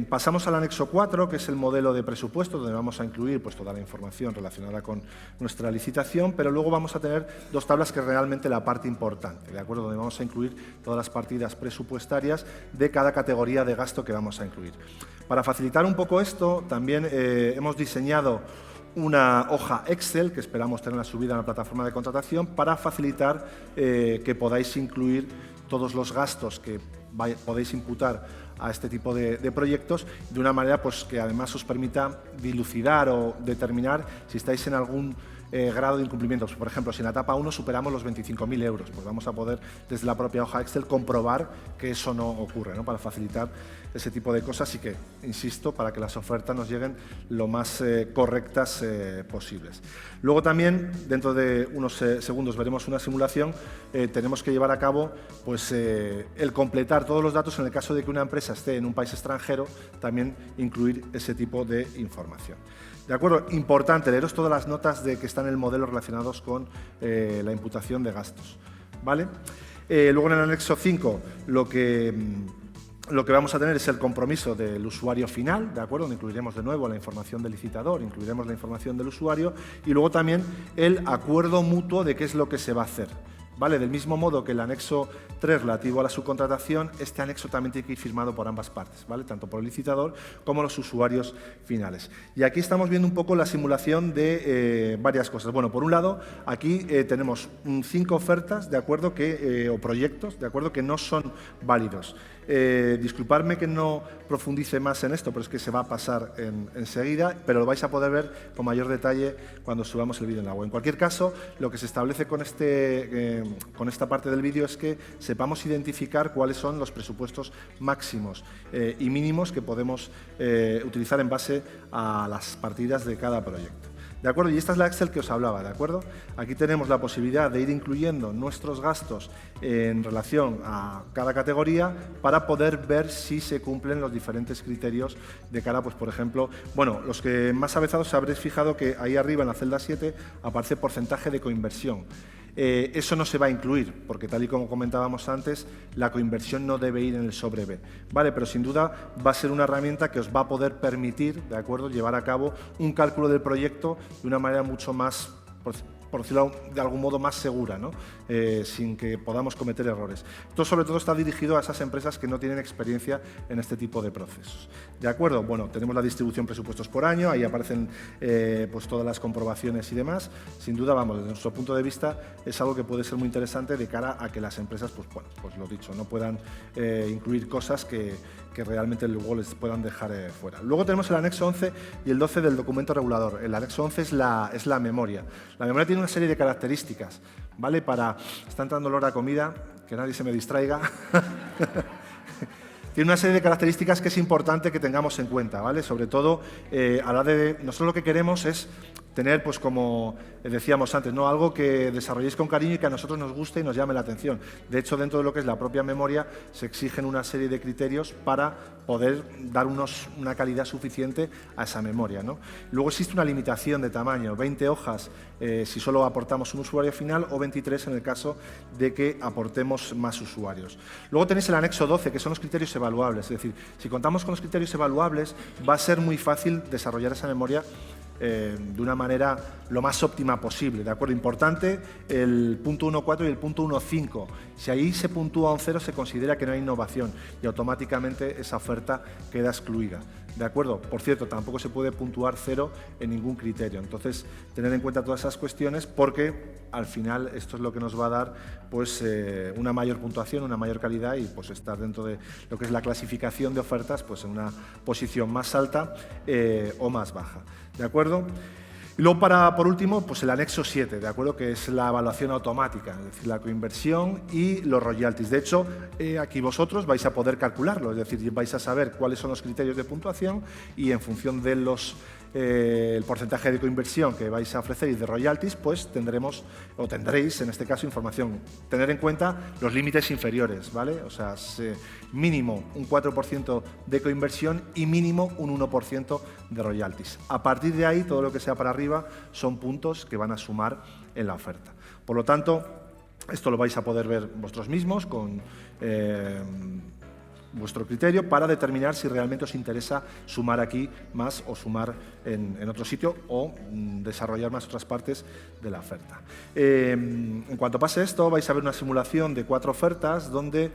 Pasamos al anexo 4, que es el modelo de presupuesto, donde vamos a incluir pues, toda la información relacionada con nuestra licitación, pero luego vamos a tener 2 tablas que es realmente la parte importante, ¿de acuerdo? Donde vamos a incluir todas las partidas presupuestarias de cada categoría de gasto que vamos a incluir. Para facilitar un poco esto, también hemos diseñado una hoja Excel que esperamos tenerla subida en la plataforma de contratación para facilitar que podáis incluir todos los gastos que podéis imputar a este tipo de proyectos de una manera pues, que además os permita dilucidar o determinar si estáis en algún grado de incumplimiento. Por ejemplo, si en la etapa 1 superamos los 25.000 euros, pues vamos a poder desde la propia hoja Excel comprobar que eso no ocurre, ¿no? Para facilitar ese tipo de cosas y que, insisto, para que las ofertas nos lleguen lo más correctas posibles. Luego también, dentro de unos segundos veremos una simulación, tenemos que llevar a cabo pues, el completar todos los datos en el caso de que una empresa esté en un país extranjero, también incluir ese tipo de información. ¿De acuerdo? Importante, leeros todas las notas que están en el modelo relacionados con la imputación de gastos. ¿Vale? Luego en el anexo 5 lo que vamos a tener es el compromiso del usuario final, ¿de acuerdo? Donde incluiremos de nuevo la información del licitador, incluiremos la información del usuario y luego también el acuerdo mutuo de qué es lo que se va a hacer. ¿Vale? Del mismo modo que el anexo 3 relativo a la subcontratación, este anexo también tiene que ir firmado por ambas partes, ¿vale? Tanto por el licitador como los usuarios finales. Y aquí estamos viendo un poco la simulación de varias cosas. Bueno, por un lado, aquí tenemos 5 ofertas, ¿de acuerdo? O proyectos, ¿de acuerdo? Que no son válidos. Disculpadme que no profundice más en esto, pero es que se va a pasar enseguida, pero lo vais a poder ver con mayor detalle cuando subamos el vídeo en la web. En cualquier caso, lo que se establece con esta parte del vídeo es que sepamos identificar cuáles son los presupuestos máximos y mínimos que podemos utilizar en base a las partidas de cada proyecto. ¿De acuerdo? Y esta es la Excel que os hablaba, ¿de acuerdo? Aquí tenemos la posibilidad de ir incluyendo nuestros gastos en relación a cada categoría para poder ver si se cumplen los diferentes criterios de cara, pues por ejemplo, bueno, los que más avezados habréis fijado que ahí arriba en la celda 7 aparece porcentaje de coinversión. Eso no se va a incluir, porque tal y como comentábamos antes, la coinversión no debe ir en el sobre B, ¿vale? Pero sin duda va a ser una herramienta que os va a poder permitir, ¿de acuerdo?, llevar a cabo un cálculo del proyecto de una manera mucho más por decirlo de algún modo, más segura, ¿no? Sin que podamos cometer errores. Esto sobre todo está dirigido a esas empresas que no tienen experiencia en este tipo de procesos. ¿De acuerdo? Bueno, tenemos la distribución presupuestos por año, ahí aparecen pues todas las comprobaciones y demás. Sin duda, vamos, desde nuestro punto de vista es algo que puede ser muy interesante de cara a que las empresas, pues bueno, pues lo dicho, no puedan incluir cosas que realmente luego les puedan dejar fuera. Luego tenemos el anexo 11 y el 12 del documento regulador. El anexo 11 es la memoria. La memoria tiene una serie de características, ¿vale? Está entrando la hora de comida, que nadie se me distraiga. Tiene una serie de características que es importante que tengamos en cuenta, ¿vale? Sobre todo, a la de nosotros lo que queremos es tener, pues como decíamos antes, ¿no? Algo que desarrolléis con cariño y que a nosotros nos guste y nos llame la atención. De hecho, dentro de lo que es la propia memoria, se exigen una serie de criterios para poder dar una calidad suficiente a esa memoria, ¿no? Luego existe una limitación de tamaño, 20 hojas si solo aportamos un usuario final o 23 en el caso de que aportemos más usuarios. Luego tenéis el anexo 12, que son los criterios evaluables. Es decir, si contamos con los criterios evaluables, va a ser muy fácil desarrollar esa memoria de una manera lo más óptima posible, ¿de acuerdo? Importante el punto 1.4 y el punto 1.5. Si ahí se puntúa un 0, se considera que no hay innovación y automáticamente esa oferta queda excluida, ¿de acuerdo? Por cierto, tampoco se puede puntuar 0 en ningún criterio. Entonces, tener en cuenta todas esas cuestiones porque al final esto es lo que nos va a dar pues, una mayor puntuación, una mayor calidad y pues, estar dentro de lo que es la clasificación de ofertas pues, en una posición más alta o más baja. ¿De acuerdo? Y luego, por último, pues el anexo 7, ¿de acuerdo? Que es la evaluación automática, es decir, la coinversión y los royalties. De hecho, aquí vosotros vais a poder calcularlo, es decir, vais a saber cuáles son los criterios de puntuación y en función de el porcentaje de coinversión que vais a ofrecer y de royalties, pues tendréis en este caso información. Tener en cuenta los límites inferiores, ¿vale? O sea, mínimo un 4% de coinversión y mínimo un 1% de royalties. A partir de ahí, todo lo que sea para arriba son puntos que van a sumar en la oferta. Por lo tanto, esto lo vais a poder ver vosotros mismos con vuestro criterio para determinar si realmente os interesa sumar aquí más o sumar en otro sitio o desarrollar más otras partes de la oferta. En cuanto pase esto, vais a ver una simulación de 4 ofertas donde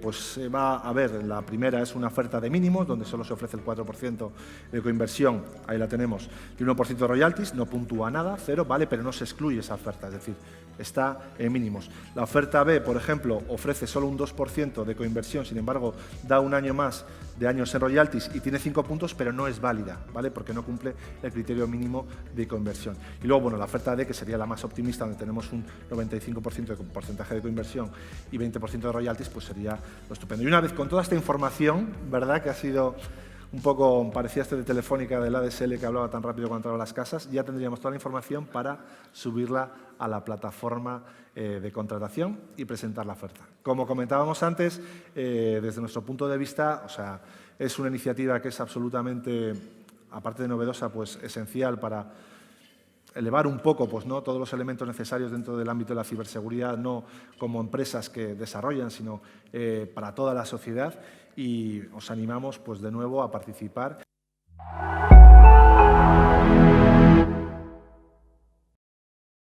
pues va a haber, la primera es una oferta de mínimos, donde solo se ofrece el 4% de coinversión, ahí la tenemos, y 1% de royalties, no puntúa nada, 0, ¿vale? Pero no se excluye esa oferta, es decir, está en mínimos. La oferta B, por ejemplo, ofrece solo un 2% de coinversión, sin embargo, da un año más de años en royalties y tiene 5 puntos, pero no es válida, ¿vale? Porque no cumple el criterio mínimo de conversión. Y luego, bueno, la oferta D, que sería la más optimista, donde tenemos un 95% de porcentaje de conversión y 20% de royalties, pues sería lo estupendo. Y una vez con toda esta información, ¿verdad? Que ha sido un poco, parecía de Telefónica del ADSL que hablaba tan rápido cuando entraba a las casas, ya tendríamos toda la información para subirla a la plataforma de contratación y presentar la oferta. Como comentábamos antes, desde nuestro punto de vista, o sea, es una iniciativa que es absolutamente, aparte de novedosa, pues esencial para elevar un poco pues, ¿no? todos los elementos necesarios dentro del ámbito de la ciberseguridad, no como empresas que desarrollan, sino para toda la sociedad, y os animamos pues, de nuevo a participar.